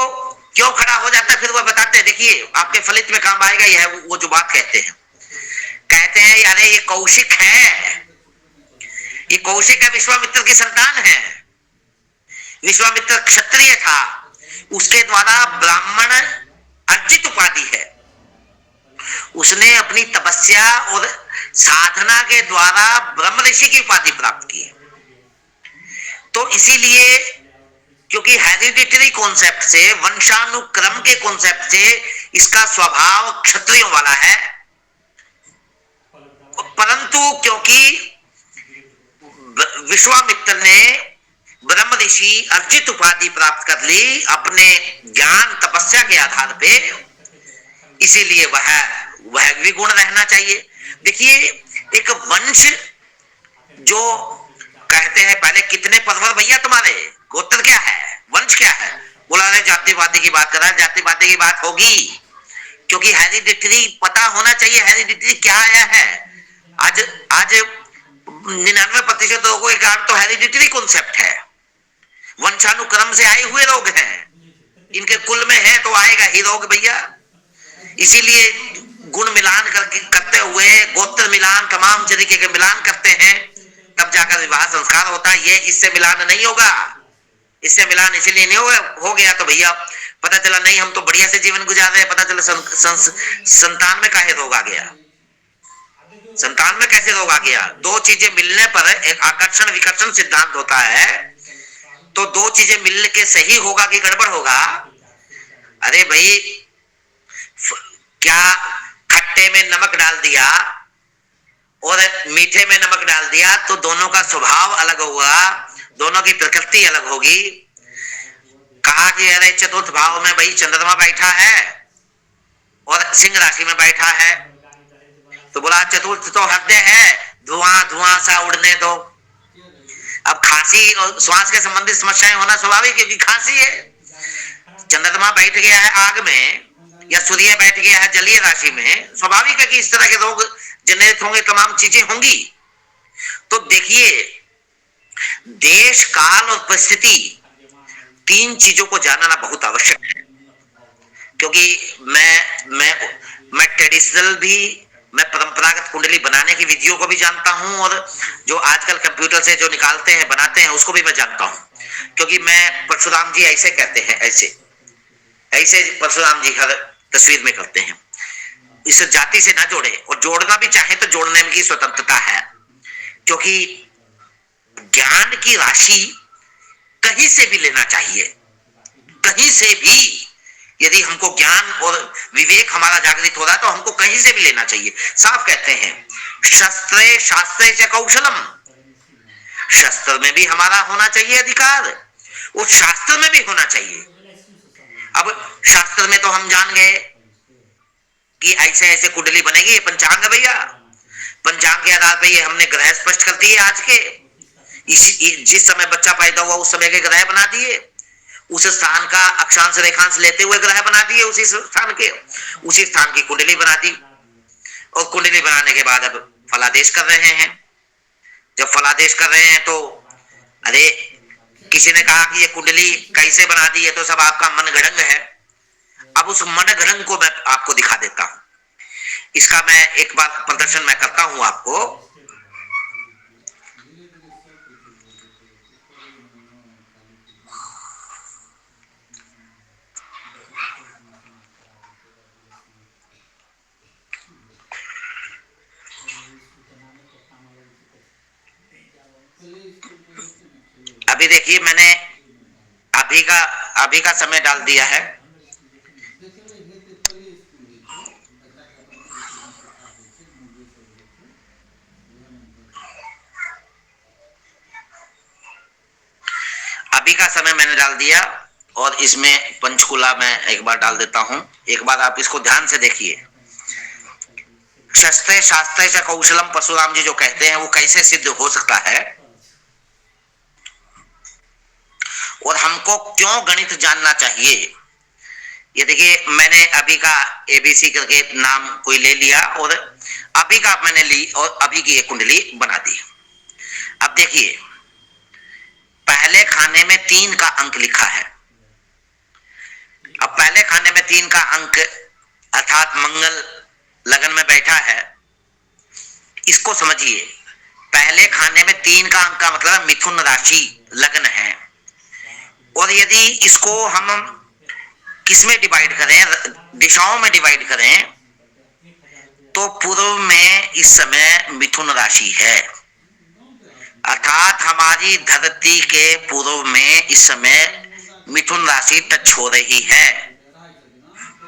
क्यों खड़ा हो जाता है फिर वो बताते हैं, देखिए आपके फलित में काम आएगा यह वो जो बात कहते हैं यार ये कौशिक है, ये कौशिक है, विश्वामित्र की संतान है। विश्वामित्र क्षत्रिय था, उसके द्वारा ब्राह्मण अर्जित उपाधि है। उसने अपनी तपस्या और साधना के द्वारा ब्रह्म ऋषि की उपाधि प्राप्त की। तो इसीलिए क्योंकि हेरिडिटरी कॉन्सेप्ट से, वंशानुक्रम के कॉन्सेप्ट से इसका स्वभाव क्षत्रियों वाला है, परंतु क्योंकि विश्वामित्र ने ब्रह्म ऋषि अर्जित उपाधि प्राप्त कर ली अपने ज्ञान तपस्या के आधार पे, इसीलिए वह भी गुण रहना चाहिए। देखिए एक वंश जो कहते हैं पहले कितने परवर भैया तुम्हारे, गोत्र क्या है, वंश क्या है, बोला रहे जातिवादी की बात कर रहा है, जातिवादी की बात होगी क्योंकि हेरिडिटरी पता होना चाहिए, हेरिडिटरी क्या आया है। आज 99% लोगों के कारण तो हेरिडिटरी कॉन्सेप्ट है, वंशानुक्रम से आए हुए रोग हैं, इनके कुल में है तो आएगा ही रोग भैया। इसीलिए गुण मिलान करते हुए गोत्र मिलान, तमाम तरीके के मिलान करते हैं, तब जाकर विवाह संस्कार होता है। ये इससे मिलान नहीं होगा, इससे मिलान इसलिए नहीं हो गया तो भैया पता चला नहीं हम तो बढ़िया से जीवन गुजार रहे हैं, पता चला संतान में काहे रोग आ गया, संतान में कैसे रोग आ गया। दो चीजें मिलने पर एक आकर्षण विकर्षण सिद्धांत होता है, तो दो चीजें मिलने के सही होगा कि गड़बड़ होगा। अरे भाई क्या खट्टे में नमक डाल दिया और मीठे में नमक डाल दिया तो दोनों का स्वभाव अलग होगा, दोनों की प्रकृति अलग होगी। कहा कि अरे चतुर्थ भाव में भाई चंद्रमा बैठा है और सिंह राशि में बैठा है, तो बोला चतुर्थ तो हृदय है, धुआं धुआं सा उड़ने दो। अब खांसी और श्वास के संबंधित समस्याएं होना स्वाभाविक है कि खांसी है, चंद्रमा बैठ गया है आग में या सूर्य बैठ गया है जलीय राशि में, स्वाभाविक है कि इस तरह के रोग जनरेट होंगे, तमाम चीजें होंगी। तो देखिए देश काल और परिस्थिति, तीन चीजों को जानना बहुत आवश्यक है। क्योंकि मैं ट्रेडिशनल भी, मैं परंपरागत कुंडली बनाने की विधियों को भी जानता हूं और जो आजकल कंप्यूटर से जो निकालते हैं बनाते हैं उसको भी मैं जानता हूं। क्योंकि मैं परशुराम जी ऐसे कहते हैं, ऐसे परशुराम जी हर तस्वीर में करते हैं, इस जाति से ना जोड़े, और जोड़ना भी चाहे तो जोड़ने की स्वतंत्रता है। क्योंकि ज्ञान की राशि कहीं से भी लेना चाहिए, कहीं से भी यदि हमको ज्ञान और विवेक हमारा जागृत हो रहा है तो हमको कहीं से भी लेना चाहिए। साफ कहते हैं शस्त्रे शास्त्रे च कौशलम, शस्त्र में भी हमारा होना चाहिए अधिकार, उस शास्त्र में भी होना चाहिए। अब शास्त्र में तो हम जान गए कि ऐसे ऐसे कुंडली बनेगी, ये पंचांग है भैया, पंचांग के आधार पर ये हमने ग्रह स्पष्ट कर दिए आज के, जिस समय बच्चा पैदा हुआ उस समय के ग्रह बना दिए, उस स्थान का अक्षांश रेखांश लेते हुए ग्रह बना दिए, उसी स्थान की कुंडली बना दी। और कुंडली बनाने के बाद अब फलादेश कर रहे हैं। जब फलादेश कर रहे हैं तो अरे किसी ने कहा कि ये कुंडली कैसे बना दी है, तो सब आपका मन गढ़ंग है। अब उस मन गढ़ंग को मैं आपको दिखा देता हूं, इसका मैं एक बार प्रदर्शन मैं करता हूं आपको। अभी देखिए मैंने अभी का समय डाल दिया है। अभी का समय मैंने डाल दिया और इसमें पंचकूला मैं एक बार डाल देता हूं। एक बार आप इसको ध्यान से देखिए। शस्त्रे शास्त्रे च कौशलम, परशुराम जी जो कहते हैं वो कैसे सिद्ध हो सकता है, और हमको क्यों गणित जानना चाहिए। ये देखिए, मैंने अभी का एबीसी करके नाम कोई ले लिया और अभी का मैंने ली और अभी की एक कुंडली बना दी। अब देखिए, पहले खाने में 3 का अंक लिखा है। अब पहले खाने में 3 का अंक अर्थात मंगल लगन में बैठा है। इसको समझिए, पहले खाने में 3 का अंक का मतलब मिथुन राशि लगन है। और यदि इसको हम किसमें डिवाइड करें, दिशाओं में डिवाइड करें, तो पूर्व में इस समय मिथुन राशि है। अर्थात हमारी धरती के पूर्व में इस समय मिथुन राशि टच हो रही है।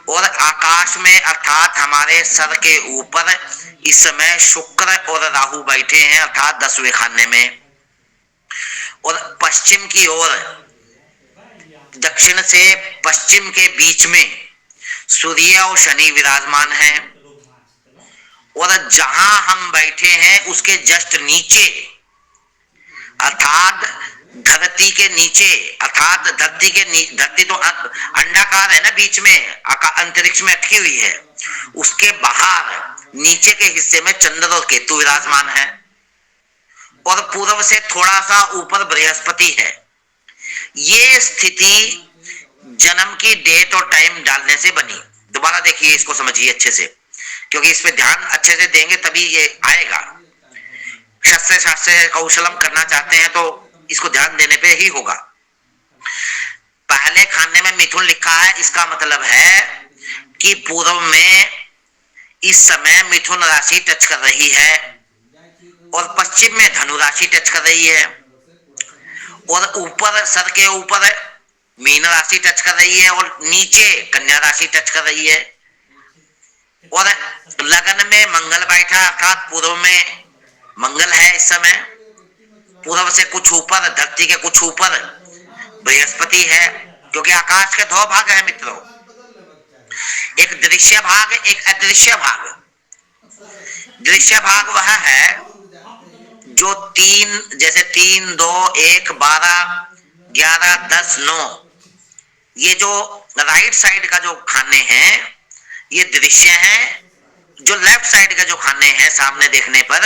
और आकाश में अर्थात हमारे सर के ऊपर इस समय शुक्र और राहु बैठे हैं, अर्थात 10वें खाने में। और पश्चिम की ओर, दक्षिण से पश्चिम के बीच में सूर्य और शनि विराजमान हैं। और जहां हम बैठे हैं उसके जस्ट नीचे, अर्थात धरती के नीचे, अर्थात धरती तो अंडाकार है ना, बीच में अंतरिक्ष में अटकी हुई है, उसके बाहर नीचे के हिस्से में चंद्र और केतु विराजमान है। और पूर्व से थोड़ा सा ऊपर बृहस्पति है। ये स्थिति जन्म की डेट और टाइम डालने से बनी। दोबारा देखिए, इसको समझिए अच्छे से, क्योंकि इस पे ध्यान अच्छे से देंगे तभी ये आएगा। शस्त्र शास्त्र कौशलम करना चाहते हैं तो इसको ध्यान देने पे ही होगा। पहले खाने में मिथुन लिखा है, इसका मतलब है कि पूर्व में इस समय मिथुन राशि टच कर रही है और पश्चिम में धनु राशि टच कर रही है। और ऊपर सर के ऊपर मीन राशि टच कर रही है और नीचे कन्या राशि टच कर रही है। और लगन में मंगल बैठा, अर्थात पूर्व में मंगल है इस समय। पूर्व से कुछ ऊपर, धरती के कुछ ऊपर बृहस्पति है, क्योंकि आकाश के 2 भाग है मित्रों, एक दृश्य भाग, एक अदृश्य भाग। दृश्य भाग वह है जो 3, जैसे 3, 2, 1, 12, 11, 10, 9, ये जो राइट साइड का जो खाने हैं ये दृश्य हैं। जो लेफ्ट साइड का जो खाने हैं सामने देखने पर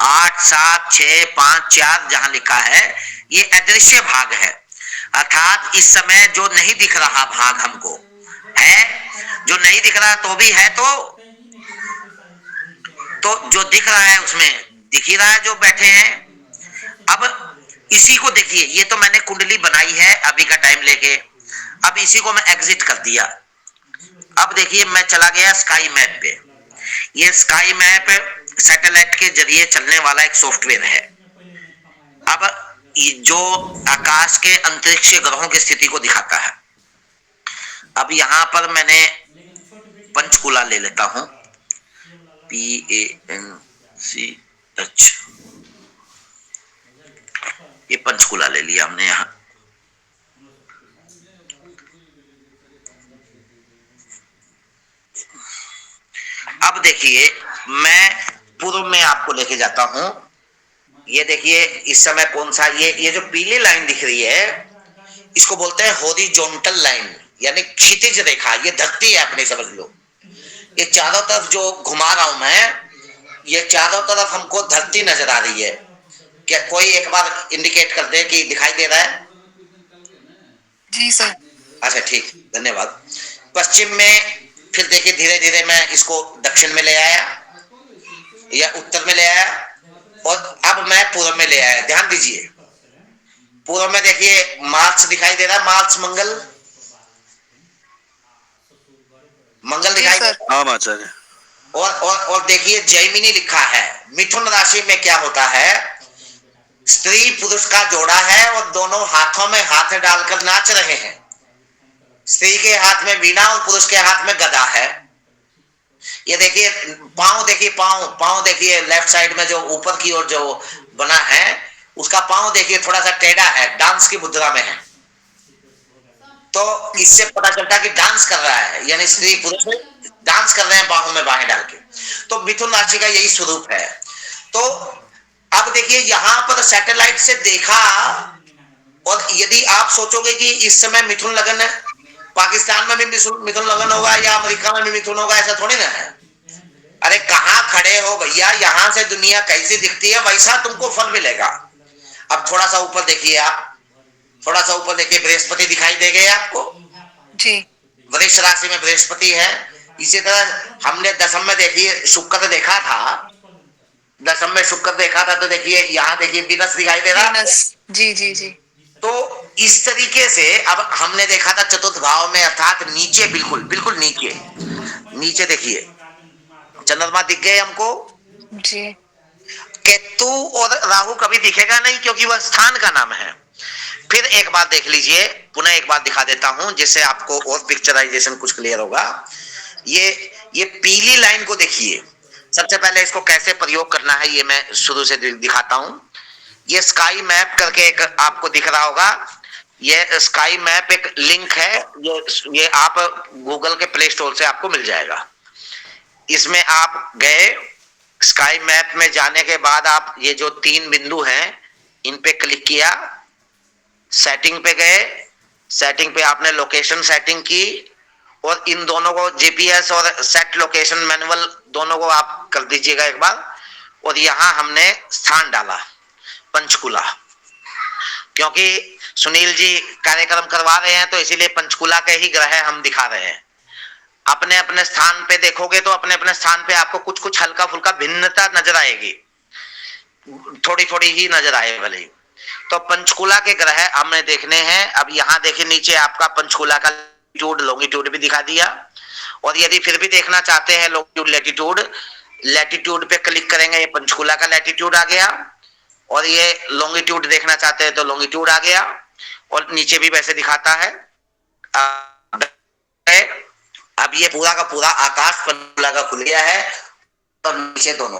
8, 7, 6, 5, 4 जहां लिखा है, ये अदृश्य भाग है। अर्थात इस समय जो नहीं दिख रहा भाग हमको है, जो नहीं दिख रहा तो भी है, तो जो दिख रहा है उसमें दिख ही रहा है जो बैठे हैं। अब इसी को देखिए, ये तो मैंने कुंडली बनाई है अभी का टाइम लेके। अब इसी को मैं एग्जिट कर दिया। अब देखिए, मैं चला गया स्काई मैप पे। ये स्काई मैप सैटेलाइट के जरिए चलने वाला एक सॉफ्टवेयर है। अब जो आकाश के अंतरिक्ष ग्रहों की स्थिति को दिखाता है। अब यहां पर मैंने पंचकूला ले लेता हूं, PANCH, ये पंचकूला ले लिया हमने यहां। अब देखिए, मैं पूर्व में आपको लेके जाता हूं। ये देखिए, इस समय कौन सा, ये जो पीली लाइन दिख रही है, इसको बोलते हैं हॉरिजॉन्टल लाइन, यानी क्षितिज रेखा। ये धरती है अपनी, समझ लो। ये चारों तरफ जो घुमा रहा हूं मैं, ये चारों तरफ हमको धरती नजर आ रही है। क्या कोई एक बार इंडिकेट कर दे कि दिखाई दे रहा है? जी सर। अच्छा, ठीक, धन्यवाद। पश्चिम में फिर देखिए, धीरे धीरे मैं इसको दक्षिण में ले आया या उत्तर में ले आया, और अब मैं पूर्व में ले आया। ध्यान दीजिए, पूर्व में देखिए मार्स दिखाई दे रहा है, मार्स मंगल दिखाई दे रहा है। आचार्य। और देखिए, जैमिनी लिखा है। मिथुन राशि में क्या होता है, स्त्री पुरुष का जोड़ा है और दोनों हाथों में हाथ डालकर नाच रहे हैं। स्त्री के हाथ में वीणा और पुरुष के हाथ में गदा है। ये देखिए, पांव देखिए, पांव देखिए, लेफ्ट साइड में जो ऊपर की ओर जो बना है, उसका पांव देखिए थोड़ा सा टेढ़ा है, डांस की मुद्रा में है। तो इससे पता चलता है कि डांस कर रहा है, यानी स्त्री पुरुष डांस कर रहे हैं बाहों में बाहें डाल के। तो मिथुन राशि का यही स्वरूप है। तो अब देखिए यहां पर सैटेलाइट से देखा, और यदि आप सोचोगे कि इस समय मिथुन लगन पाकिस्तान में भी मिथुन लगन होगा या अमेरिका में भी मिथुन होगा, ऐसा थोड़ी ना है। अरे कहां खड़े हो भैया, यहां से दुनिया कैसी दिखती है वैसा तुमको फल मिलेगा। अब थोड़ा सा ऊपर देखिए, आप थोड़ा सा ऊपर देखिए, बृहस्पति दिखाई दे गए आपको। जी वृक्ष राशि में बृहस्पति है। इसी तरह हमने दशम में देखिए शुक्र देखा था, दशम में शुक्र देखा था, तो देखिए यहाँ देखिए वीनस दिखाई दे रहा है आपको। वीनस। जी जी जी तो इस तरीके से अब हमने देखा था चतुर्थ भाव में, अर्थात नीचे, बिल्कुल बिल्कुल नीचे, नीचे देखिए चंद्रमा दिख गए हमको। जी केतु और राहु कभी दिखेगा नहीं, क्योंकि वह स्थान का नाम है। फिर एक बार देख लीजिए, पुनः एक बार दिखा देता हूं जिससे आपको और पिक्चराइजेशन कुछ क्लियर होगा। ये पीली लाइन को देखिए। सबसे पहले इसको कैसे प्रयोग करना है ये मैं शुरू से दिखाता हूं। ये स्काई मैप करके एक आपको दिख रहा होगा। ये स्काई मैप एक लिंक है, ये आप गूगल के प्ले स्टोर से आपको मिल जाएगा। इसमें आप गए, स्काई मैप में जाने के बाद आप ये जो 3 बिंदु हैं इन पे क्लिक किया, सेटिंग पे गए, सेटिंग पे आपने लोकेशन सेटिंग की, और इन दोनों को जीपीएस और सेट लोकेशन मैनुअल दोनों को आप कर दीजिएगा एक बार। और यहां हमने स्थान डाला पंचकुला, क्योंकि सुनील जी कार्यक्रम करवा रहे हैं तो इसीलिए पंचकुला के ही ग्रह हम दिखा रहे हैं। अपने अपने स्थान पे देखोगे तो अपने अपने स्थान पे आपको कुछ कुछ हल्का फुल्का भिन्नता नजर आएगी, थोड़ी थोड़ी ही नजर आए भले ही। तो पंचकुला के ग्रह हमें देखने हैं। अब यहाँ देखिए नीचे आपका पंचकुला का लैटिट्यूड लॉन्गिट्यूड भी दिखा दिया। और यदि फिर भी देखना चाहते हैं लॉन्गिट्यूड लैटिट्यूड, लैटिट्यूड पे क्लिक करेंगे, ये पंचकुला का लैटिट्यूड आ गया। और ये लॉन्गिट्यूड देखना चाहते हैं तो लॉन्गिट्यूड आ गया, और नीचे भी वैसे दिखाता है। अब ये पूरा का पूरा आकाश पंचकुला का खुल गया है, और नीचे दोनों।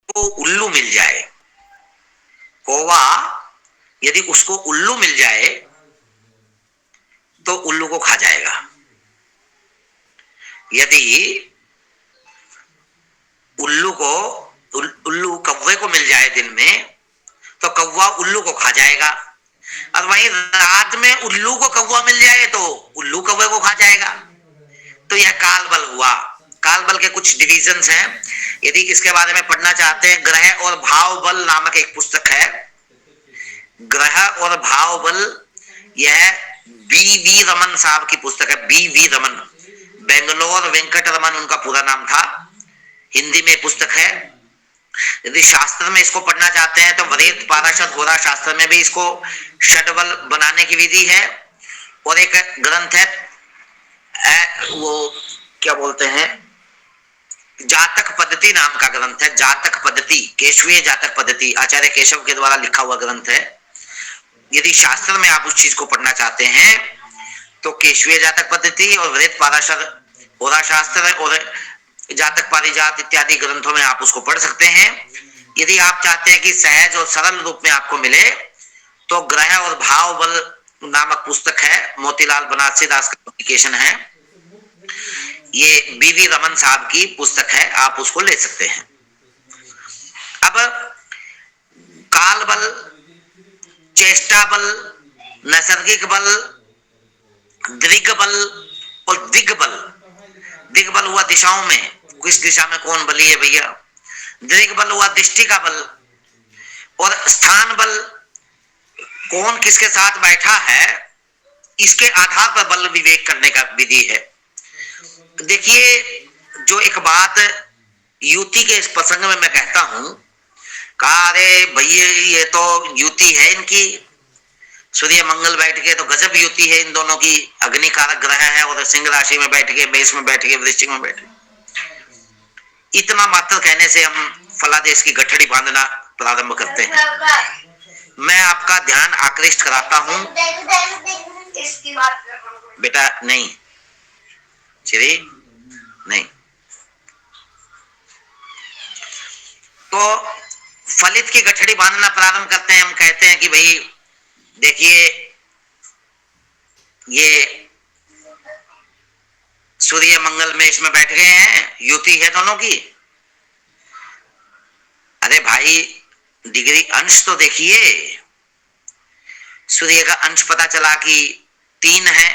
को उल्लू मिल जाए, कौवा यदि उसको उल्लू मिल जाए तो उल्लू को खा जाएगा। यदि उल्लू कौवे को मिल जाए दिन में तो कौवा उल्लू को खा जाएगा, और वहीं रात में उल्लू को कौवा मिल जाए तो उल्लू कौवे को खा जाएगा। तो यह काल बल हुआ। काल बल के कुछ डिविजन्स हैं, यदि इसके बारे में पढ़ना चाहते हैं, ग्रह और भाव बल नामक एक पुस्तक है। ग्रह और भाव बल, यह बी.वी. रमन साहब की पुस्तक है। बी.वी. रमन, बेंगलोर वेंकट रमन उनका पूरा नाम था। हिंदी में पुस्तक है। यदि शास्त्र में इसको पढ़ना चाहते हैं तो वरेद पाराशर होरा शास्त्र में भी इसको षडबल बनाने की विधि है। और एक ग्रंथ है, वो क्या बोलते हैं, जातक पद्धति नाम का ग्रंथ है। जातक पद्धति, केशवीय जातक पद्धति, आचार्य केशव के द्वारा लिखा हुआ ग्रंथ है। यदि शास्त्र में आप उस चीज को पढ़ना चाहते हैं तो केशवीय जातक पद्धति और वृत पाराशर होरा शास्त्र और जातक पारिजात इत्यादि ग्रंथों में आप उसको पढ़ सकते हैं। यदि आप चाहते हैं कि सहज और सरल रूप में आपको मिले तो ग्रह और भाव बल नामक पुस्तक है, मोतीलाल बनारसी दास का पब्लिकेशन है। ये बी.वी. रमन साहब की पुस्तक है, आप उसको ले सकते हैं। अब काल बल, चेष्टा बल, नैसर्गिक बल, दृग बल और दिग्बल। दिग्बल हुआ दिशाओं में, किस दिशा में कौन बली है भैया। दृग बल हुआ दृष्टि का बल। और स्थान बल, कौन किसके साथ बैठा है इसके आधार पर बल विवेक करने का विधि है। देखिए, जो एक बात युति के इस प्रसंग में मैं कहता हूं, कहा अरे भैया ये तो युति है इनकी, सूर्य मंगल बैठ के तो गजब युति है इन दोनों की, अग्नि कारक ग्रह है और सिंह राशि में बैठ के, मेष में बैठ के, वृश्चिक में बैठ के। इतना मात्र कहने से हम फलादेश की गठड़ी बांधना प्रारंभ करते हैं। मैं आपका ध्यान आकृष्ट कराता हूं बेटा, नहीं श्री नहीं, तो फलित की गठड़ी बांधना प्रारंभ करते हैं। हम कहते हैं कि भाई देखिए, ये सूर्य मंगल में इसमें बैठ गए हैं, युति है दोनों की। अरे भाई डिग्री अंश तो देखिए, सूर्य का अंश पता चला कि 3 है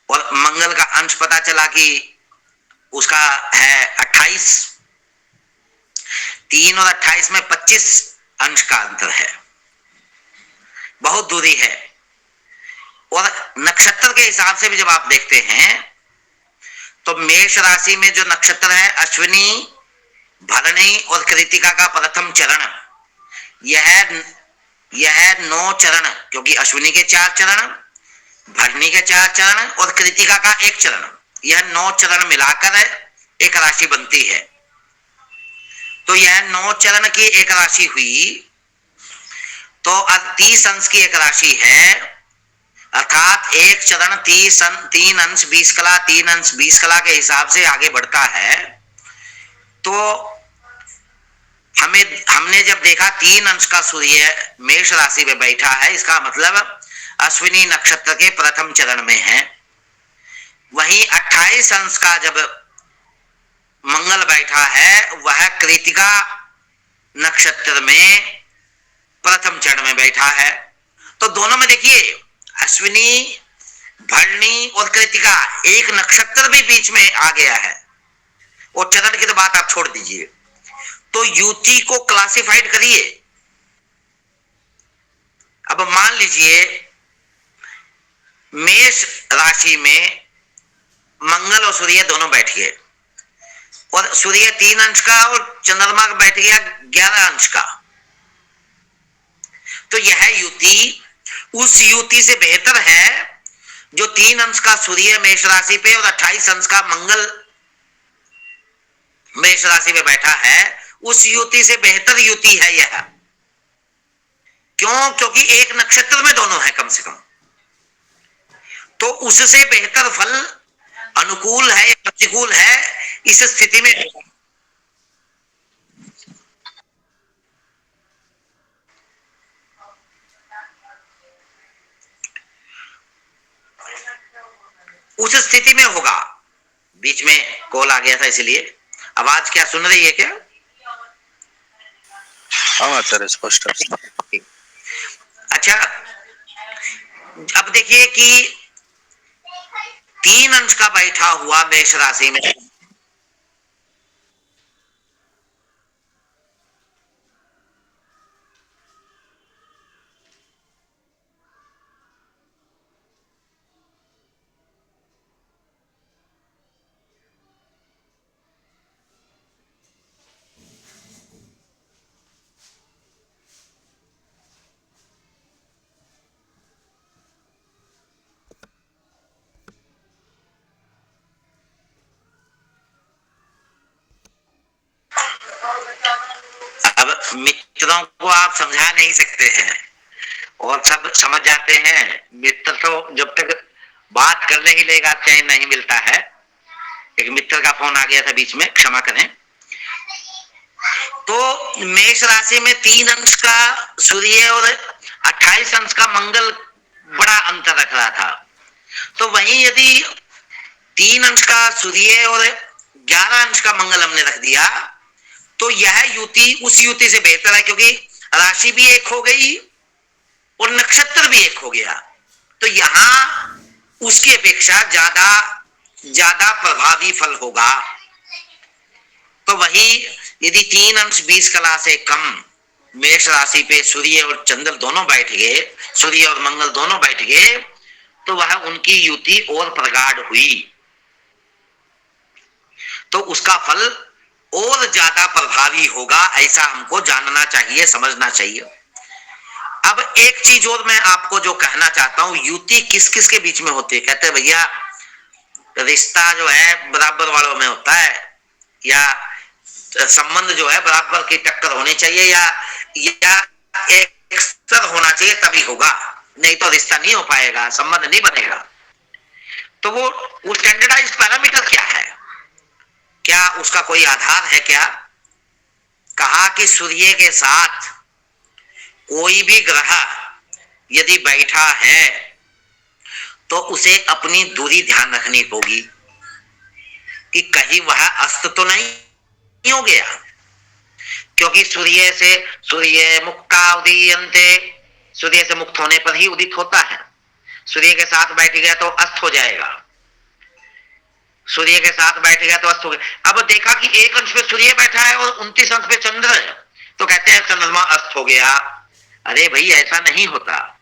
और मंगल का अंश पता चला कि उसका है 28। 3 और 28 में 25 अंश का अंतर है, बहुत दूरी है। और नक्षत्र के हिसाब से भी जब आप देखते हैं तो मेष राशि में जो नक्षत्र है अश्विनी, भरणी और कृतिका का प्रथम चरण, यह 9 चरण, क्योंकि अश्विनी के 4 चरण, भरणी के 4 चरण और कृतिका का 1 चरण, यह 9 चरण मिलाकर एक राशि बनती है। तो यह 9 चरण की एक राशि हुई, तो 30 अंश की एक राशि है, अर्थात एक चरण 3 अंश 20 कला, 3 अंश 20 कला के हिसाब से आगे बढ़ता है। तो हमने जब देखा 3 अंश का सूर्य मेष राशि में बैठा है, इसका मतलब अश्विनी नक्षत्र के प्रथम चरण में है। वहीं 28 अंश का जब मंगल बैठा है, वह कृतिका नक्षत्र में प्रथम चरण में बैठा है। तो दोनों में देखिए, अश्विनी, भरणी और कृतिका, एक नक्षत्र भी बीच में आ गया है। और चरण की तो बात आप छोड़ दीजिए। तो युति को क्लासिफाइड करिए। अब मान लीजिए मेष राशि में मंगल और सूर्य दोनों बैठ गए, और सूर्य 3 अंश का और चंद्रमा बैठ गया 11 अंश का। तो यह युति उस युति से बेहतर है जो 3 अंश का सूर्य मेष राशि पे और 28 अंश का मंगल मेष राशि में बैठा है। उस युति से बेहतर युति है यह, क्यों? क्योंकि एक नक्षत्र में दोनों है कम से कम, तो उससे बेहतर फल अनुकूल है या प्रतिकूल है इस स्थिति में उस स्थिति में होगा। बीच में कॉल आ गया था इसलिए। आवाज क्या सुन रही है क्या? हाँ आचार्य स्पष्ट है। अच्छा, अब देखिए कि 3 अंश का बैठा हुआ मेष राशि में अब मित्रों को आप समझा नहीं सकते हैं और सब समझ जाते हैं। मित्र तो जब तक बात करने ही लेगा चैन नहीं मिलता है। एक मित्र का फोन आ गया था बीच में, क्षमा करें। तो मेष राशि में 3 अंश का सूर्य और 28 अंश का मंगल बड़ा अंतर रख रहा था। तो वहीं यदि 3 अंश का सूर्य और 11 अंश का मंगल हमने रख दिया तो यह युति उस युति से बेहतर है, क्योंकि राशि भी एक हो गई और नक्षत्र भी एक हो गया। तो यहां उसकी अपेक्षा ज्यादा प्रभावी फल होगा। तो वही यदि 3 अंश 20 कला से कम मेष राशि पे सूर्य और चंद्र दोनों बैठ गए, सूर्य और मंगल दोनों बैठ गए, तो वह उनकी युति और प्रगाढ़ हुई, तो उसका फल और ज्यादा प्रभावी होगा। ऐसा हमको जानना चाहिए, समझना चाहिए। अब एक चीज और मैं आपको जो कहना चाहता हूं, युति किस किस के बीच में होती है? कहते हैं भैया रिश्ता जो है बराबर वालों में होता है, या संबंध जो है बराबर की टक्कर होनी चाहिए, या एक स्तर होना चाहिए, तभी होगा, नहीं तो रिश्ता नहीं हो पाएगा, संबंध नहीं बनेगा। तो वो स्टैंडर्डाइज्ड पैरामीटर क्या है? क्या उसका कोई आधार है क्या? कहा कि सूर्य के साथ कोई भी ग्रह यदि बैठा है तो उसे अपनी दूरी ध्यान रखनी होगी कि कहीं वह अस्त तो नहीं हो गया, क्योंकि सूर्य मुक्ता उदीयन्ते, सूर्य से मुक्त होने पर ही उदित होता है। सूर्य के साथ बैठ गया तो अस्त हो जाएगा, सूर्य के साथ बैठ गया तो अस्त हो गया। अब देखा कि एक अंश पे सूर्य बैठा है और 29 अंश पे चंद्र है, तो कहते हैं चंद्रमा अस्त हो गया। अरे भाई ऐसा नहीं होता।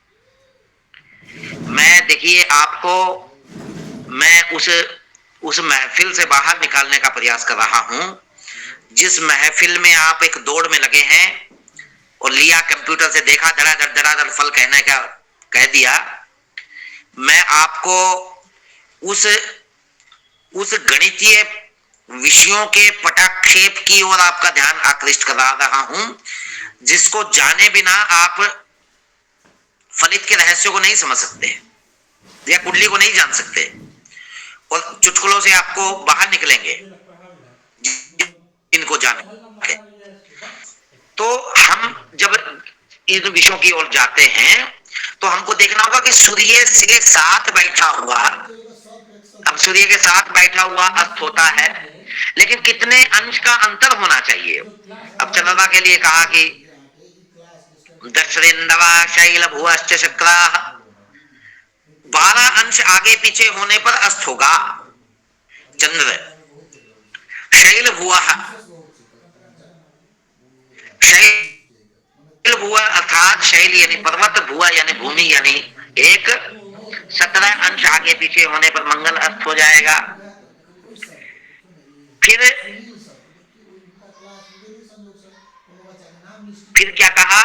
मैं देखिए आपको मैं उस महफिल से बाहर निकालने का प्रयास कर रहा हूं जिस महफिल में आप एक दौड़ में लगे हैं और लिया कंप्यूटर से देखा, धड़ाधड़ फल कहने का कह दिया। मैं आपको उस गणितीय विषयों के पटाक्षेप की ओर आपका ध्यान आकृष्ट करा रहा हूं जिसको जाने बिना आप फलित के रहस्यों को नहीं समझ सकते या कुंडली को नहीं जान सकते, और चुटकुलों से आपको बाहर निकलेंगे इनको जाने। तो हम जब इन विषयों की ओर जाते हैं तो हमको देखना होगा कि सूर्य के साथ बैठा हुआ, अब सूर्य के साथ बैठा हुआ अस्त होता है, लेकिन कितने अंश का अंतर होना चाहिए? अब चंद्रमा के लिए कहा कि दशरिंदवा शैल भुवश्च शक्राः, 12 अंश आगे पीछे होने पर अस्त होगा चंद्र। शैल भुवः, शैल भुवः अर्थात शैल यानी पर्वत, भुवा यानी भूमि, यानी एक 17 अंश आगे पीछे होने पर मंगल अस्त हो जाएगा। फिर क्या कहा?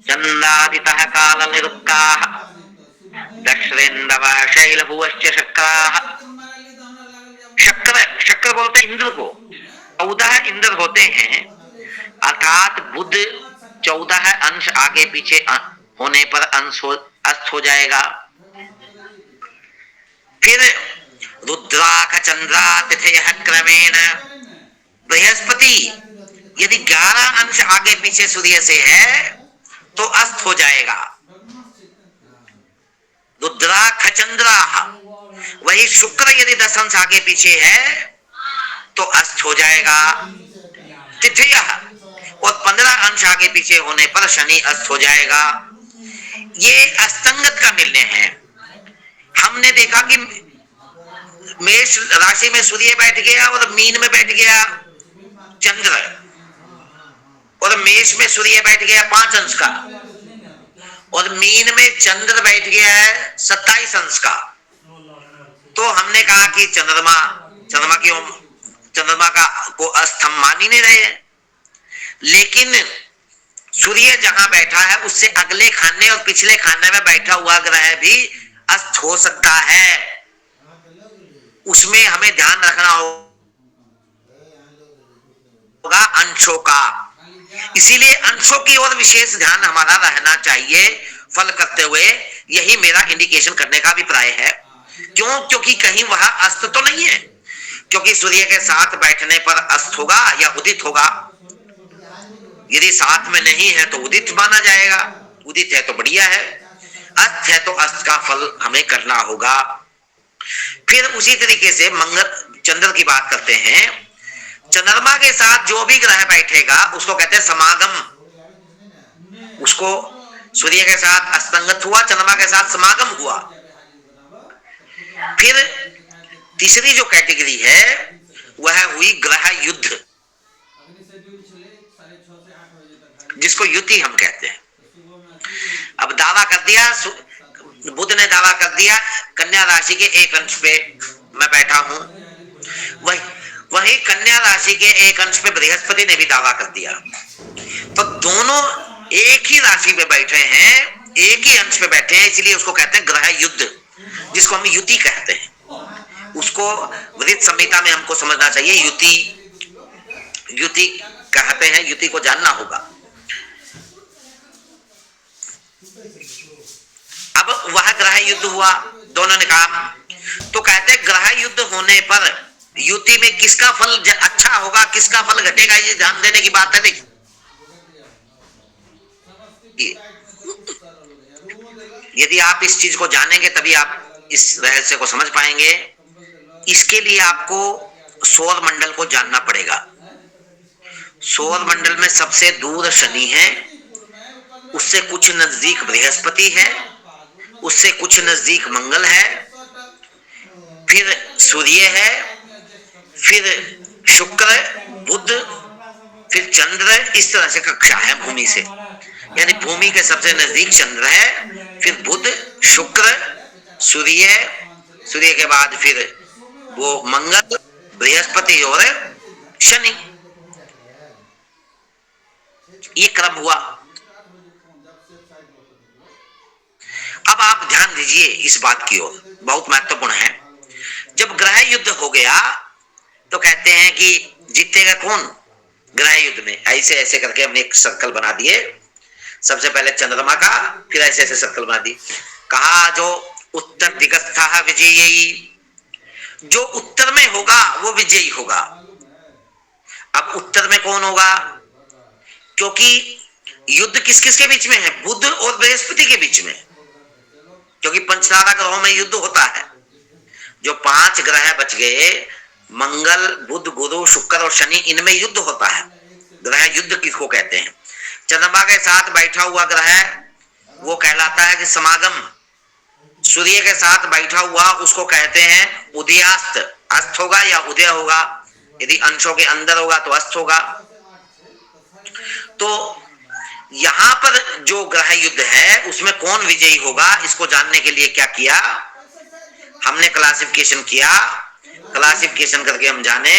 चंद्रादितः काल निरुक्ताः दशरेंदवा शैल भुवश्च शक्राः। शक्र बोलते इंद्र को, 14 इंद्र होते हैं, अर्थात बुध, 14 अंश आगे पीछे होने पर अंश अस्त हो जाएगा। फिर रुद्राख चंद्रा तिथय क्रमेण, बृहस्पति यदि 11 अंश आगे पीछे सूर्य से है तो अस्त हो जाएगा। रुद्राख चंद्रा, वही शुक्र यदि 10 अंश आगे पीछे है तो अस्त हो जाएगा। तिथय, और 15 अंश आगे पीछे होने पर शनि अस्त हो जाएगा। ये अस्तंगत का मिलने हैं। हमने देखा कि मेष राशि में सूर्य बैठ गया और मीन में बैठ गया चंद्र, और मेष में सूर्य बैठ गया 5 अंश का, और मीन में चंद्र बैठ गया है 27 अंश का। तो हमने कहा कि चंद्रमा का को अस्त हम मान ही नहीं रहे हैं, लेकिन सूर्य जहां बैठा है उससे अगले खाने और पिछले खाने में बैठा हुआ ग्रह भी अस्त हो सकता है। उसमें हमें ध्यान रखना होगा अंशों का। इसीलिए अंशों की ओर विशेष ध्यान हमारा रहना चाहिए फल करते हुए। यही मेरा इंडिकेशन करने का अभिप्राय है। क्यों? क्योंकि कहीं वह अस्त तो नहीं है, क्योंकि सूर्य के साथ बैठने पर अस्त होगा या उदित होगा। यदि साथ में नहीं है तो उदित माना जाएगा, उदित है तो बढ़िया है, अस्त है तो अस्त का फल हमें करना होगा। फिर उसी तरीके से मंगल चंद्र की बात करते हैं। चंद्रमा के साथ जो भी ग्रह बैठेगा उसको कहते हैं समागम। उसको सूर्य के साथ अस्तंगत हुआ, चंद्रमा के साथ समागम हुआ। फिर तीसरी जो कैटेगरी है वह हुई ग्रह युद्ध, जिसको युति हम कहते हैं। अब दावा कर दिया, बुध ने दावा कर दिया कन्या राशि के 1 अंश पे मैं बैठा हूं, वही कन्या राशि के 1 अंश पे बृहस्पति ने भी दावा कर दिया। तो दोनों एक ही राशि पे बैठे हैं, एक ही अंश पे बैठे हैं, इसलिए उसको कहते हैं ग्रह युद्ध, जिसको हम युति कहते हैं। उसको वृत्त संहिता में हमको समझना चाहिए। युति कहते हैं, युति को जानना होगा। अब वह ग्रह युद्ध हुआ, दोनों ने कहा, तो कहते हैं ग्रह युद्ध होने पर युति में किसका फल अच्छा होगा, किसका फल घटेगा, ये ध्यान देने की बात है। देखिए, यदि आप इस चीज को जानेंगे तभी आप इस रहस्य को समझ पाएंगे। इसके लिए आपको सौर मंडल को जानना पड़ेगा। सौर मंडल में सबसे दूर शनि है, उससे कुछ नजदीक बृहस्पति है, उससे कुछ नजदीक मंगल है, फिर सूर्य है, फिर शुक्र, बुध, फिर चंद्र। इस तरह से कक्षा है भूमि से, यानी भूमि के सबसे नजदीक चंद्र है, फिर बुध, शुक्र, सूर्य के बाद फिर वो मंगल, बृहस्पति और शनि। ये क्रम हुआ। अब आप ध्यान दीजिए इस बात की ओर, बहुत महत्वपूर्ण है। जब ग्रह युद्ध हो गया तो कहते हैं कि जीतेगा कौन ग्रह युद्ध में। ऐसे ऐसे करके हमने एक सर्कल बना दिए, सबसे पहले चंद्रमा का, फिर ऐसे ऐसे सर्कल बना दी। कहा जो उत्तर दिगस्था विजयी, जो उत्तर में होगा वो विजयी होगा। अब उत्तर में कौन होगा? क्योंकि युद्ध किस किस के बीच में है? बुध और बृहस्पति के बीच में, क्योंकि पंचतारा ग्रहों में युद्ध होता है। जो 5 ग्रह बच गए, मंगल, बुध, गुरु, शुक्र और शनि, इनमें युद्ध होता है। ग्रह युद्ध किसको कहते हैं? चंद्रमा के साथ बैठा हुआ ग्रह वो कहलाता है कि समागम। सूर्य के साथ बैठा हुआ उसको कहते हैं उदयास्त। अस्त होगा या उदय होगा, यदि अंशों के अंदर होगा तो अस्त होगा। तो यहां पर जो ग्रह युद्ध है उसमें कौन विजयी होगा, इसको जानने के लिए क्या किया हमने? क्लासिफिकेशन किया। क्लासिफिकेशन करके हम जाने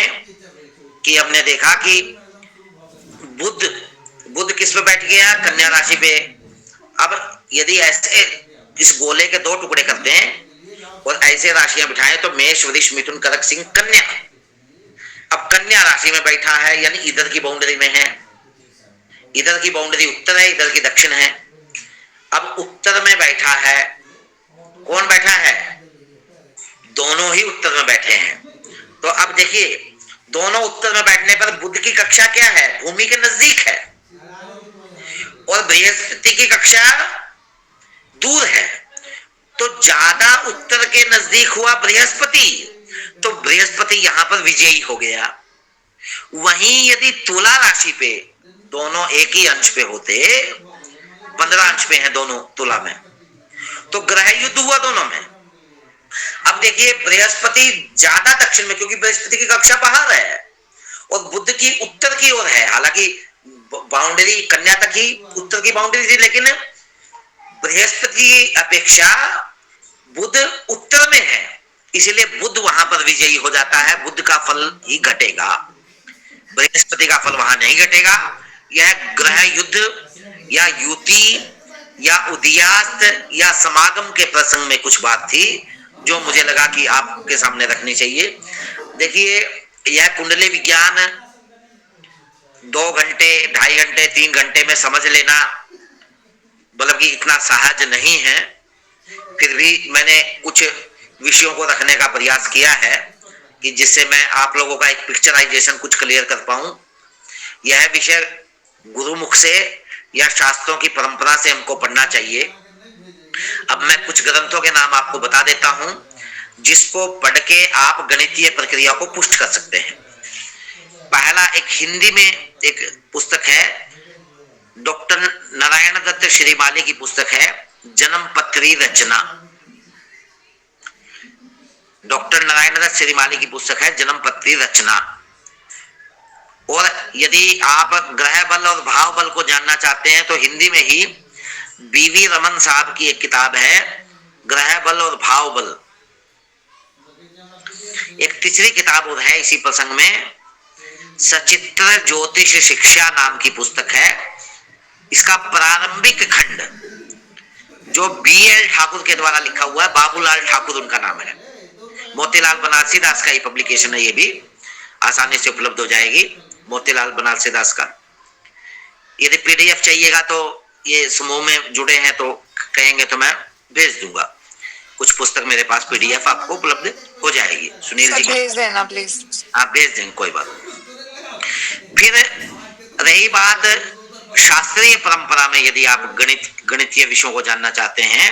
कि हमने देखा कि बुध किस पे बैठ गया? कन्या राशि पे। अब यदि ऐसे इस गोले के 2 टुकड़े करते हैं और ऐसे राशियां बिठाएं तो मेष, वृष, मिथुन, कर्क, सिंह, कन्या। अब कन्या राशि में बैठा है, यानी इधर की बाउंड्री में है, इधर की बाउंड्री उत्तर है, इधर की दक्षिण है। अब उत्तर में बैठा है, कौन बैठा है? दोनों ही उत्तर में बैठे हैं। तो अब देखिए, दोनों उत्तर में बैठने पर बुध की कक्षा क्या है? भूमि के नजदीक है, और बृहस्पति की कक्षा दूर है। तो ज्यादा उत्तर के नजदीक हुआ बृहस्पति, तो बृहस्पति यहां पर विजयी हो गया। वहीं यदि तुला राशि पे दोनों एक ही अंश पे होते, 15 अंश पे हैं दोनों तुला में, तो ग्रह युद्ध हुआ दोनों में। अब देखिए, बृहस्पति ज्यादा दक्षिण में, क्योंकि बृहस्पति की कक्षा बाहर है और बुध की उत्तर की ओर है। हालांकि बाउंड्री कन्या तक ही उत्तर की बाउंड्री थी, लेकिन बृहस्पति की अपेक्षा बुध उत्तर में है, इसलिए बुध वहां पर विजयी हो जाता है। बुध का फल ही घटेगा, बृहस्पति का फल वहां नहीं घटेगा। यह ग्रह युद्ध या युति या उदयास्त या समागम के प्रसंग में कुछ बात थी जो मुझे लगा कि आपके सामने रखनी चाहिए। देखिए, यह कुंडली विज्ञान 2 घंटे, 2.5 घंटे, 3 घंटे में समझ लेना मतलब कि इतना सहज नहीं है। फिर भी मैंने कुछ विषयों को रखने का प्रयास किया है कि जिससे मैं आप लोगों का एक पिक्चराइजेशन कुछ क्लियर कर पाऊं। यह विषय गुरुमुख से या शास्त्रों की परंपरा से हमको पढ़ना चाहिए। अब मैं कुछ ग्रंथों के नाम आपको बता देता हूं, जिसको पढ़ के आप गणितीय प्रक्रिया को पुष्ट कर सकते हैं। पहला एक हिंदी में एक पुस्तक है, डॉक्टर नारायण दत्त श्रीमाली की पुस्तक है, जन्म पत्री रचना। डॉक्टर नारायण दत्त श्रीमाली की पुस्तक है, जन्म पत्री रचना। और यदि आप ग्रह बल और भाव बल को जानना चाहते हैं तो हिंदी में ही बीवी रमन साहब की एक किताब है, ग्रह बल और भाव बल। एक तीसरी किताब और है इसी प्रसंग में, सचित्र ज्योतिष शिक्षा नाम की पुस्तक है। इसका प्रारंभिक खंड जो BL ठाकुर के द्वारा लिखा हुआ है, बाबूलाल ठाकुर उनका नाम है, मोतीलाल बनारसी दास का ये पब्लिकेशन है। ये भी आसानी से उपलब्ध हो जाएगी, मोतीलाल बनारसी दास का। यदि PDF चाहिएगा तो ये समूह में जुड़े हैं तो कहेंगे तो मैं भेज दूंगा। कुछ पुस्तक मेरे पास PDF आपको उपलब्ध हो जाएगी। सुनील जी भेज देना प्लीज। आप भेज देंगे, कोई बात। फिर रही बात शास्त्रीय परंपरा में, यदि आप गणितीय विषयों को जानना चाहते हैं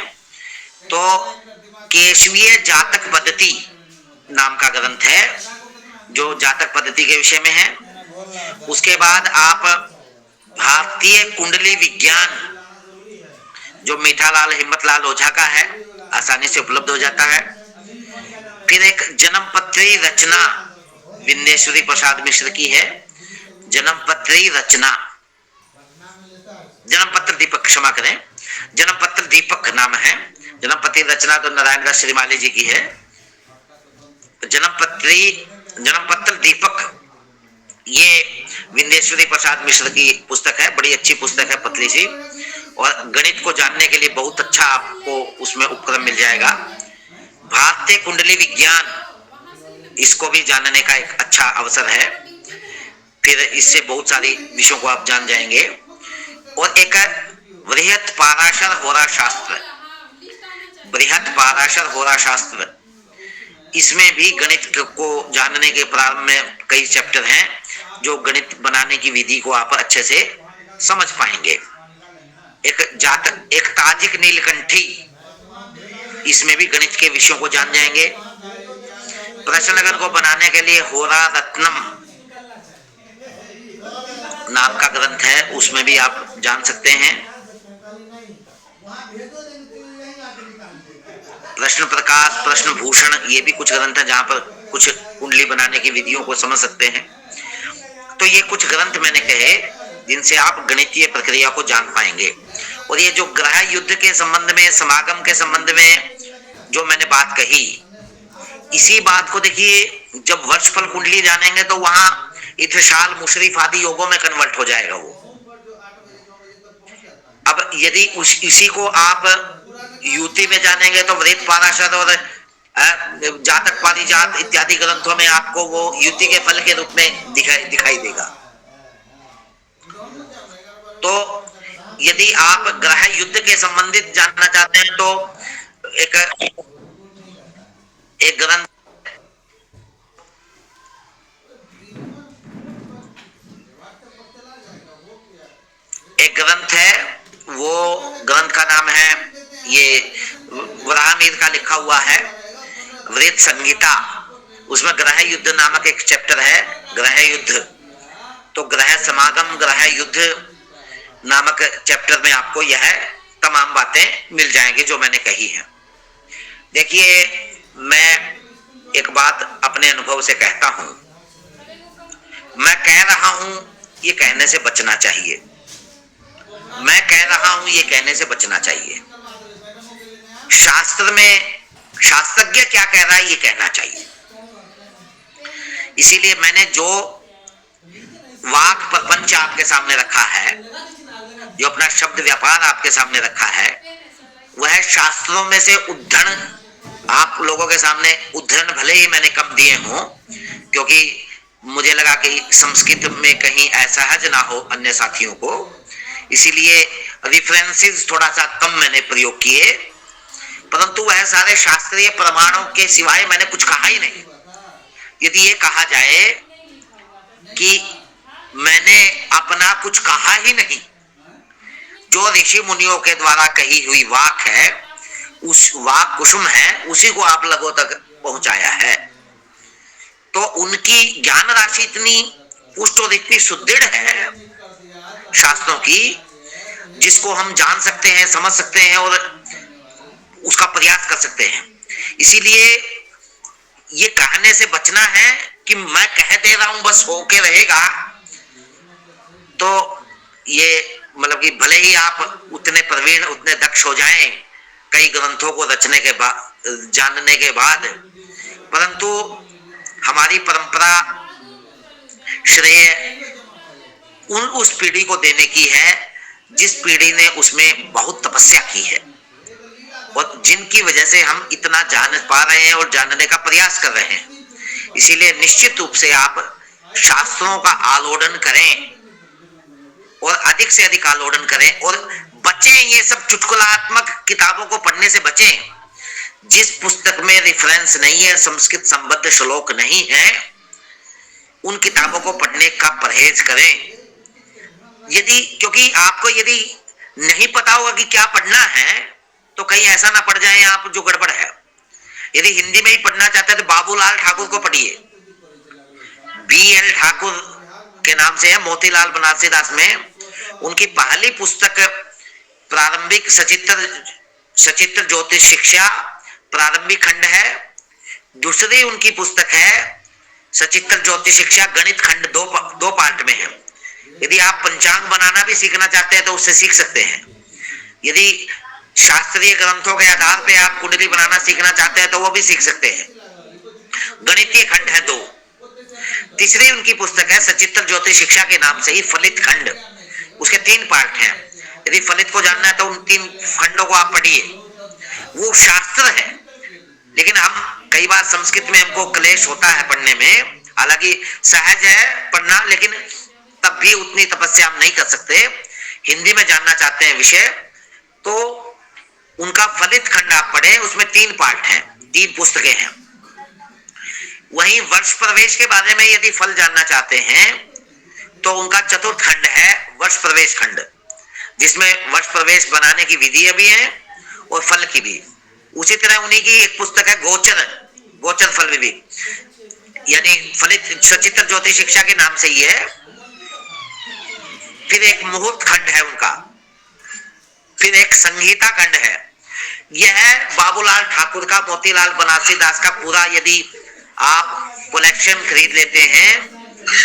तो केशवीय जातक पद्धति नाम का ग्रंथ है जो जातक पद्धति के विषय में है। उसके बाद आप भारतीय कुंडली विज्ञान जो मीठालाल हिम्मतलाल ओझा का है, आसानी से उपलब्ध हो जाता है। फिर एक जन्म पत्री रचना विंदेश्वरी प्रसाद मिश्र की है, जन्म पत्री रचना, जन्म पत्र दीपक, क्षमा करें, जन्म पत्र दीपक नाम है। जन्म पत्री रचना तो नारायण दास श्रीमाली जी की है। जन्म पत्र दीपक ये विंदेश्वरी प्रसाद मिश्र की पुस्तक है, बड़ी अच्छी पुस्तक है, पतली सी, और गणित को जानने के लिए बहुत अच्छा आपको उसमें उपक्रम मिल जाएगा। भारतीय कुंडली विज्ञान, इसको भी जानने का एक अच्छा अवसर है। फिर इससे बहुत सारी विषयों को आप जान जाएंगे। और एक बृहत पाराशर होरा शास्त्र, बृहत पाराशर होरा शास्त्र, इसमें भी गणित को जानने के प्रारंभ में कई चैप्टर हैं जो गणित बनाने की विधि को आप अच्छे से समझ पाएंगे। एक ताजिक नीलकंठी, इसमें भी गणित के विषयों को जान जाएंगे। प्रश्नगण को बनाने के लिए होरा रत्नम नाम का ग्रंथ है, उसमें भी आप जान सकते हैं। प्रश्न प्रकाश, प्रश्न भूषण, ये भी कुछ ग्रंथ है जहां पर कुछ कुंडली बनाने की विधियों को समझ सकते हैं। तो ये कुछ ग्रंथ मैंने कहे जिनसे आप गणितीय प्रक्रिया को जान पाएंगे। और ये जो ग्रह युद्ध के संबंध में, समागम के संबंध में जो मैंने बात कही, इसी बात को देखिए जब वर्षफल कुंडली जानेंगे तो वहां इथशाल मुशरिफ आदि योगों में कन्वर्ट हो जाएगा वो। अब यदि इसी को आप युति में जानेंगे तो वृत पाराशर और जातक पारिजात इत्यादि ग्रंथों में आपको वो युति के फल के रूप में दिखाई देगा। तो यदि आप ग्रह युद्ध के संबंधित जानना चाहते हैं तो एक ग्रंथ, है, वो ग्रंथ का नाम है, ये वराहमिहिर का लिखा हुआ है, वृत संगीता। उसमें ग्रह युद्ध नामक एक चैप्टर है, ग्रह युद्ध। तो ग्रह समागम, ग्रह युद्ध नामक चैप्टर में आपको यह तमाम बातें मिल जाएंगी जो मैंने कही है। देखिए, मैं एक बात अपने अनुभव से कहता हूं, मैं कह रहा हूं ये कहने से बचना चाहिए, मैं कह रहा हूं ये कहने से बचना चाहिए। शास्त्र में शास्त्रज्ञ क्या कह रहा है ये कहना चाहिए। इसीलिए मैंने जो वाक प्रपंच आपके सामने रखा है, जो अपना शब्द व्यापार आपके सामने रखा है, वह शास्त्रों में से उद्धरण आप लोगों के सामने, उद्धरण भले ही मैंने कम दिए हों, क्योंकि मुझे लगा कि संस्कृत में कहीं असहज ना हो अन्य साथियों को, इसीलिए रिफरेंसेस थोड़ा सा कम मैंने प्रयोग किए, परंतु वह सारे शास्त्रीय प्रमाणों के सिवाय मैंने कुछ कहा ही नहीं। यदि ये कहा जाए कि मैंने अपना कुछ कहा ही नहीं, जो ऋषि मुनियों के द्वारा कही हुई वाक है, उस वाक कुसुम है, उसी को आप लोगों तक पहुंचाया है, तो उनकी ज्ञान राशि इतनी पुष्ट और इतनी सुदृढ़ है शास्त्रों की, जिसको हम जान सकते हैं, समझ सकते हैं और उसका प्रयास कर सकते हैं। इसीलिए ये कहने से बचना है कि मैं कह दे रहा हूं बस होके रहेगा, तो ये मतलब कि भले ही आप उतने प्रवीण, उतने दक्ष हो जाएं कई ग्रंथों को रचने के बाद, जानने के बाद, परंतु हमारी परंपरा श्रेय उस पीढ़ी को देने की है जिस पीढ़ी ने उसमें बहुत तपस्या की है और जिनकी वजह से हम इतना जान पा रहे हैं और जानने का प्रयास कर रहे हैं। इसीलिए निश्चित रूप से आप शास्त्रों का आलोड़न करें और अधिक से अधिक आलोड़न करें और बचें, ये सब चुटकुलात्मक किताबों को पढ़ने से बचें। जिस पुस्तक में रेफरेंस नहीं है, संस्कृत संबद्ध श्लोक नहीं है, उन किताबों को पढ़ने का परहेज करें। यदि क्योंकि आपको यदि नहीं पता होगा कि क्या पढ़ना है, तो कहीं ऐसा ना पढ़ जाए आप जो गड़बड़ है। यदि हिंदी में ही पढ़ना चाहते हैं तो बाबूलाल ठाकुर को पढ़िए, BL ठाकुर के नाम से है, मोतीलाल बनारसीदास में उनकी पहली पुस्तक प्रारंभिक सचित्र ज्योतिष शिक्षा प्रारंभिक खंड है। दूसरी उनकी पुस्तक है सचित्र ज्योतिष शिक्षा गणित खंड, दो पार्ट में है। यदि आप पंचांग बनाना भी सीखना चाहते हैं तो उससे सीख सकते हैं। यदि शास्त्रीय ग्रंथों के आधार पे आप कुंडली बनाना सीखना चाहते हैं तो वो भी सीख सकते हैं। गणितीय खंड है 2। तीसरी उनकी पुस्तक है सचित्र ज्योतिष शिक्षा के नाम से ही फलित खंड, उसके 3 पार्ट हैं। यदि फलित को जानना है तो उन 3 खंडों को आप पढ़िए। वो शास्त्र है, लेकिन हम कई बार संस्कृत में हमको क्लेश होता है पढ़ने में, हालांकि सहज है पढ़ना, लेकिन तब भी उतनी तपस्या हम नहीं कर सकते। हिंदी में जानना चाहते हैं विषय तो उनका फलित खंड आप पढ़ें, उसमें 3 पार्ट हैं, 3 पुस्तकें हैं। वहीं वर्ष प्रवेश के बारे में यदि फल जानना चाहते हैं तो उनका 4th खंड है वर्ष प्रवेश खंड, जिसमें वर्ष प्रवेश बनाने की विधि भी है और फल की भी। उसी तरह उन्हीं की एक पुस्तक है गोचर फल विधि, यानी फलित सचित्र ज्योतिष शिक्षा के नाम से ही है। फिर एक मुहूर्त खंड है उनका, फिर एक संगीता खंड है। यह बाबूलाल ठाकुर का, मोतीलाल बनारसीदास का पूरा यदि आप कलेक्शन खरीद लेते हैं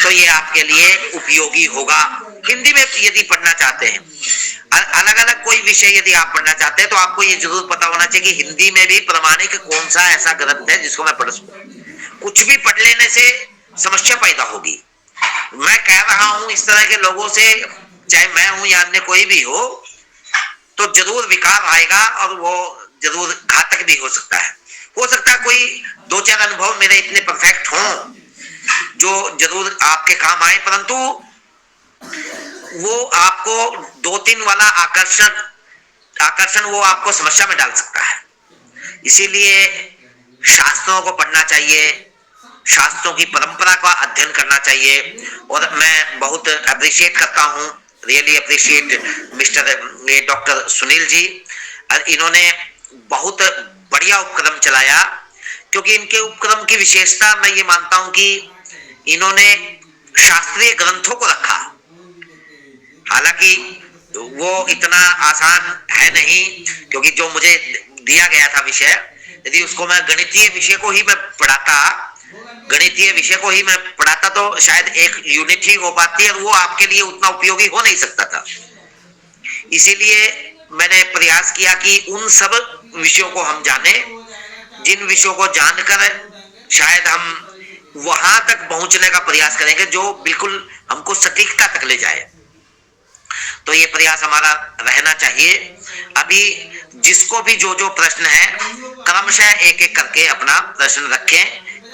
तो ये आपके लिए उपयोगी होगा। हिंदी में यदि पढ़ना चाहते हैं, अलग अलग कोई विषय यदि आप पढ़ना चाहते हैं तो आपको ये जरूर पता होना चाहिए कि हिंदी में भी प्रमाणिक कौन सा ऐसा ग्रंथ है जिसको मैं पढ़ सकूं। कुछ भी पढ़ लेने से समस्या पैदा होगी। मैं कह रहा हूं इस तरह के लोगों से, चाहे मैं हूं या अन्य कोई भी हो, तो जरूर विकार आएगा और वो जरूर घातक भी हो सकता है। हो सकता है कोई 2-4 अनुभव मेरे इतने परफेक्ट हों जो जरूर आपके काम आए, परंतु वो आपको 2-3 वाला आकर्षण वो आपको समस्या में डाल सकता है। इसीलिए शास्त्रों को पढ़ना चाहिए, शास्त्रों की परंपरा का अध्ययन करना चाहिए। और मैं बहुत अप्रिशिएट करता हूँ, really appreciate mister doctor Sunil ji. इन्होंने बहुत बढ़िया उपक्रम चलाया, क्योंकि इनके उपक्रम की विशेषता मैं ये मानता हूँ कि इन्होंने शास्त्रीय ग्रंथों को रखा। हालांकि वो इतना आसान है नहीं, क्योंकि जो मुझे दिया गया था विषय, यदि उसको मैं गणितीय विषय को ही मैं पढ़ाता तो शायद एक यूनिट ही हो पाती है, और वो आपके लिए उतना उपयोगी हो नहीं सकता था। इसीलिए मैंने प्रयास किया कि उन सब विषयों को हम जाने, जिन विषयों को जानकर शायद हम वहां तक पहुंचने का प्रयास करेंगे जो बिल्कुल हमको सटीकता तक ले जाए। तो ये प्रयास हमारा रहना चाहिए। अभी जिसको भी जो जो प्रश्न है, क्रमशः एक एक करके अपना प्रश्न रखें।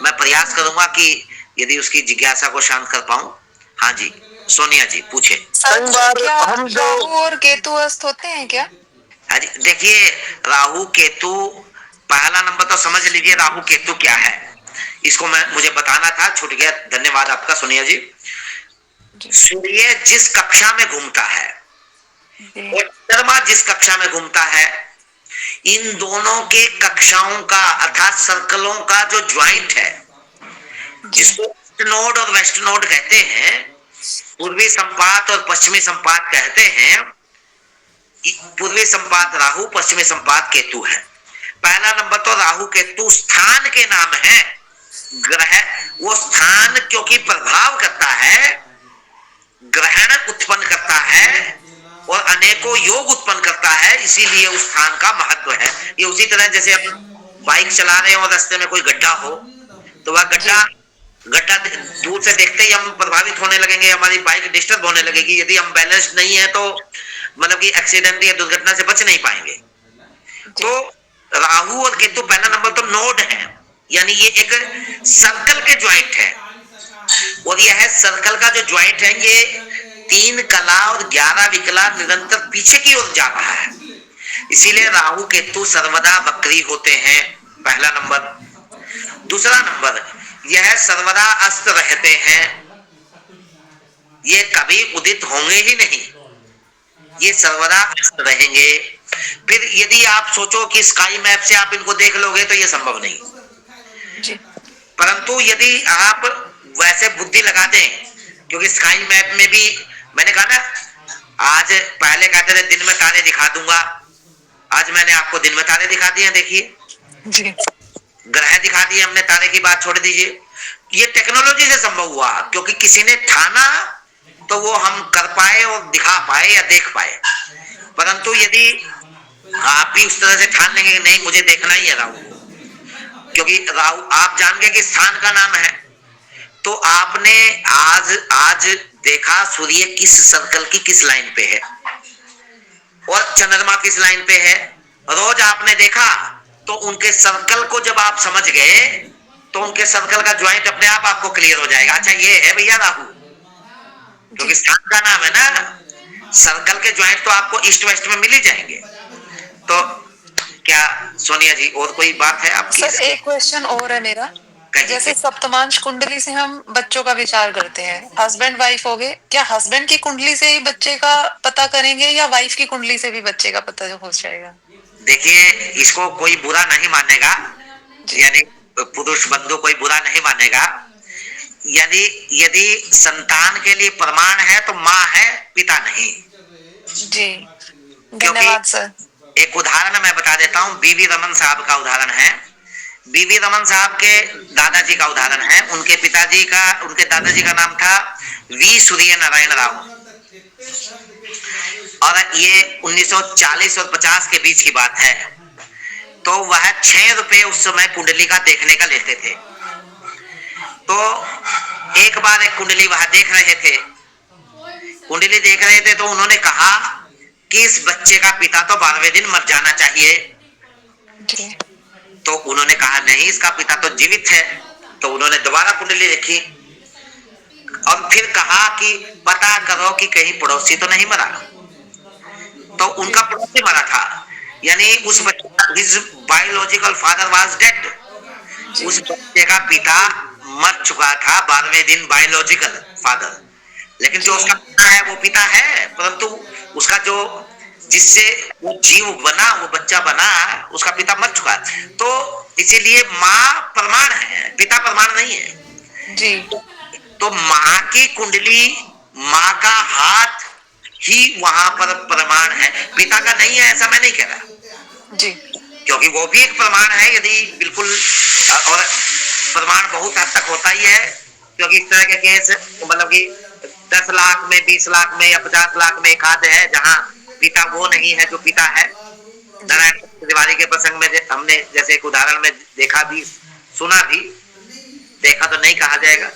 मैं प्रयास करूंगा कि यदि उसकी जिज्ञासा को शांत कर पाऊं। हाँ जी, सोनिया जी पूछे। क्या राहु और केतु अस्त होते हैं क्या? हाँ जी, देखिए राहु केतु, पहला नंबर तो समझ लीजिए राहु केतु क्या है, इसको मुझे बताना था, छूट गया। धन्यवाद आपका सोनिया जी। सूर्य जिस कक्षा में घूमता है और चंद्रमा जिस कक्षा में घूमता है, इन दोनों के कक्षाओं का अर्थात सर्कलों का जो ज्वाइंट है, जिसको ईस्ट नोड और वेस्ट नोड कहते हैं, पूर्वी संपात और पश्चिमी संपात कहते हैं। पूर्वी संपात राहु, पश्चिमी संपात केतु है। पहला नंबर तो राहु केतु स्थान के नाम है। ग्रह वो स्थान क्योंकि प्रभाव करता है, ग्रहण उत्पन्न करता है और अनेकों योग उत्पन्न करता है, इसीलिए उस स्थान का महत्व है। ये उसी तरह जैसे हम बाइक चला रहे हो और रास्ते में कोई गड्ढा हो, तो वह गड्ढा दूर से देखते ही हम प्रभावित होने लगेंगे, हमारी बाइक डिस्टर्ब होने लगेगी। यदि हम बैलेंस नहीं है तो मतलब कि एक्सीडेंट या दुर्घटना से बच नहीं पाएंगे। तो राहु और केतु पहला नंबर तो नोड है, यानी ये एक सर्कल के ज्वाइंट है, और यह सर्कल का जो ज्वाइंट है ये 3 कला और 11 विकला निरंतर पीछे की ओर जा रहा है। इसीलिए राहु केतु सर्वदा वक्री होते हैं, पहला नंबर। दूसरा नंबर, यह सर्वदा अस्त रहते हैं, ये कभी उदित होंगे ही नहीं, ये सर्वदा अस्त रहेंगे। फिर यदि आप सोचो कि स्काई मैप से आप इनको देख लोगे तो ये संभव नहीं, परंतु यदि आप वैसे बुद्धि लगा दें, क्योंकि स्काई मैप में भी मैंने कहा ना, आज पहले कहते थे दिन में तारे दिखा दूंगा, आज मैंने आपको दिन में तारे दिखा दिए, देखिए ग्रह दिखा दिए हमने, तारे की बात छोड़ दीजिए। ये टेक्नोलॉजी से संभव हुआ, क्योंकि किसी ने ठाना तो वो हम कर पाए और दिखा पाए या देख पाए। परंतु यदि आप भी उस तरह से ठान लेंगे कि नहीं मुझे देखना ही है राहु, क्योंकि राहु आप जान गए कि स्थान का नाम है, तो आपने आज देखा सूर्य किस सर्कल की किस लाइन पे है और चंद्रमा किस लाइन पे है। रोज आपने देखा तो उनके सर्कल को जब आप समझ गए तो उनके सर्कल का ज्वाइंट अपने आप आपको क्लियर हो जाएगा। अच्छा ये है भैया राहु, क्योंकि स्थान का नाम है ना, सर्कल के ज्वाइंट तो आपको ईस्ट वेस्ट में मिल ही जाएंगे। तो क्या सोनिया जी और कोई बात है आपकी? सर एक क्वेश्चन और है मेरा, जैसे सप्तमांश कुंडली से हम बच्चों का विचार करते हैं, हस्बैंड वाइफ हो गए, क्या हस्बैंड की कुंडली से ही बच्चे का पता करेंगे या वाइफ की कुंडली से भी बच्चे का पता हो जाएगा? देखिए इसको कोई बुरा नहीं मानेगा, यानी पुरुष बंधु कोई बुरा नहीं मानेगा। यदि संतान के लिए प्रमाण है तो माँ है, पिता नहीं। जी धन्यवाद सर। एक उदाहरण मैं बता देता हूँ, बीवी रमन साहब का उदाहरण है। बीवी रमन साहब के दादाजी का उदाहरण है। उनके दादाजी का नाम था वी सूर्य नारायण राव, और ये 1940 और 50 के बीच की बात है। तो वह 6 रुपए उस समय कुंडली का देखने का लेते थे। तो एक बार एक कुंडली वह देख रहे थे, तो उन्होंने कहा कि इस बच्चे का पिता तो 12वें दिन मर जाना चाहिए। तो उन्होंने कहा नहीं, इसका पिता तो जीवित है। तो उन्होंने दोबारा कुंडली देखी, और फिर कहा कि पता करो कि कहीं पड़ोसी तो नहीं मरा। तो उनका पड़ोसी मरा था, यानी उस बच्चे का his biological father was dead. उस बच्चे का पिता मर चुका था 12वें दिन, बायोलॉजिकल फादर। लेकिन जो उसका पिता है वो पिता है, परंतु उसका जो जिससे वो जीव बना, वो बच्चा बना, उसका पिता मर चुका है। तो इसीलिए माँ प्रमाण है, पिता प्रमाण नहीं है जी। तो माँ की कुंडली, माँ का हाथ ही वहां पर प्रमाण है, पिता का नहीं है ऐसा मैं नहीं कह रहा जी। क्योंकि वो भी एक प्रमाण है। यदि बिल्कुल, और प्रमाण बहुत हद तक होता ही है, क्योंकि इस तरह के केस मतलब कि 10 लाख में, 20 लाख में या 50 लाख में एक आध है जहाँ पिता वो नहीं है जो पिता है। नारायण तिवारी के प्रसंग में हमने जैसे एक उदाहरण में देखा भी, सुना भी, देखा तो नहीं कहा जाएगा।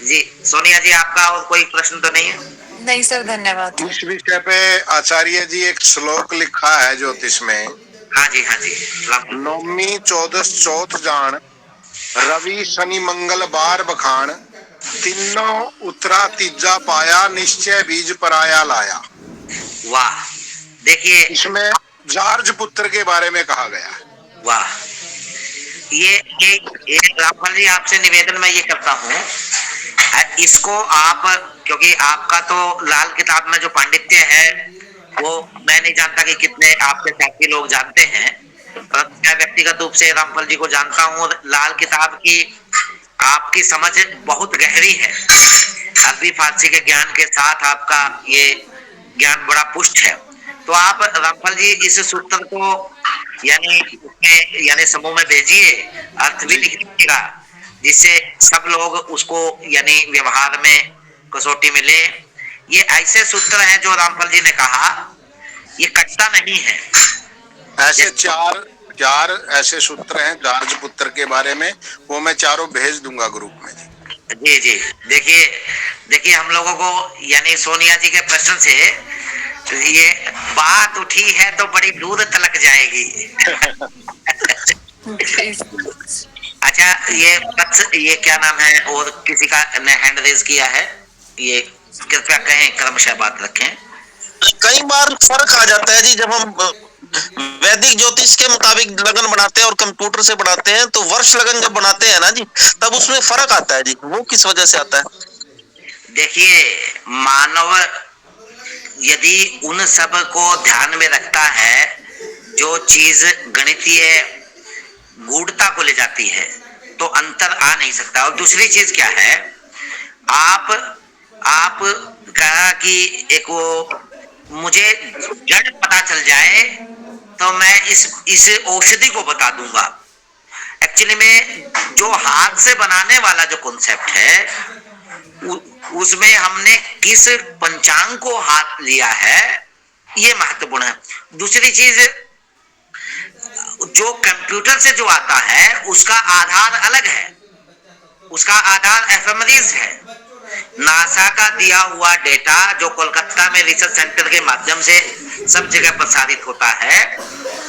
जी सोनिया जी, आपका और कोई प्रश्न तो नहीं है? नहीं सर, धन्यवाद। इस विषय पे आचार्य जी एक श्लोक लिखा है ज्योतिष में। हाँ जी, हाँ जी। नौमी 14 चौथ जान, रवि शनि मंगल बार बखान, तीनों उतरा तीजा पाया, निश्चय बीज पराया लाया। वाह, देखिए इसमें जार्ज पुत्र के बारे में कहा गया है। वाह, ये रामपाल जी, आपसे निवेदन मैं ये करता हूँ, इसको आप, क्योंकि आपका तो लाल किताब में जो पांडित्य है वो मैं नहीं जानता कि कितने आपके साथी लोग जानते हैं, परंतु मैं व्यक्तिगत रूप से रामपाल जी को जानता हूँ। लाल किताब की आपकी समझ बहुत गहरी है, अरबी फारसी के ज्ञान के साथ आपका ये ज्ञान बड़ा पुष्ट है। तो आप रामपाल जी इस सूत्र को यानी समूह में भेजिए, अर्थ भी लिख दीजिएगा, जिससे सब लोग उसको यानी व्यवहार में कसौटी में ले। ये ऐसे सूत्र हैं जो रामपाल जी ने कहा, ये कटता नहीं है। ऐसे चार ऐसे सूत्र हैं जार्ज पुत्र के बारे में, वो मैं चारों भेज दूंगा ग्रुप में। जी जी, देखिए हम लोगों को यानी सोनिया जी के प्रश्न से ये बात उठी है तो बड़ी दूर तलक जाएगी। अच्छा, ये क्या नाम है, और किसी का ने हैंड रेज किया है, ये कृपया कहें, क्रमशः बात रखें। कई बार फर्क आ जाता है जी, जब हम वैदिक ज्योतिष के मुताबिक लगन बनाते हैं और कंप्यूटर से बनाते हैं, तो वर्ष लगन जब बनाते हैं ना जी, तब उसमें फर्क आता है जी। वो किस वजह से आता है? देखिए, मानव यदि उन सब को ध्यान में रखता है जो चीज गणितीय गूढ़ता को ले जाती है, तो अंतर आ नहीं सकता। और दूसरी चीज क्या है, आप कहा कि एक वो मुझे जड़ पता चल जाए तो मैं इस औषधि को बता दूंगा। एक्चुअली में जो हाथ से बनाने वाला जो कॉन्सेप्ट है, उसमें हमने किस पंचांग को हाथ लिया है, ये महत्वपूर्ण है। दूसरी चीज, जो कंप्यूटर से जो आता है उसका आधार अलग है, उसका आधार एफएमआरआईज है। नासा का दिया हुआ डेटा जो कोलकाता में रिसर्च सेंटर के माध्यम से सब जगह प्रसारित होता है,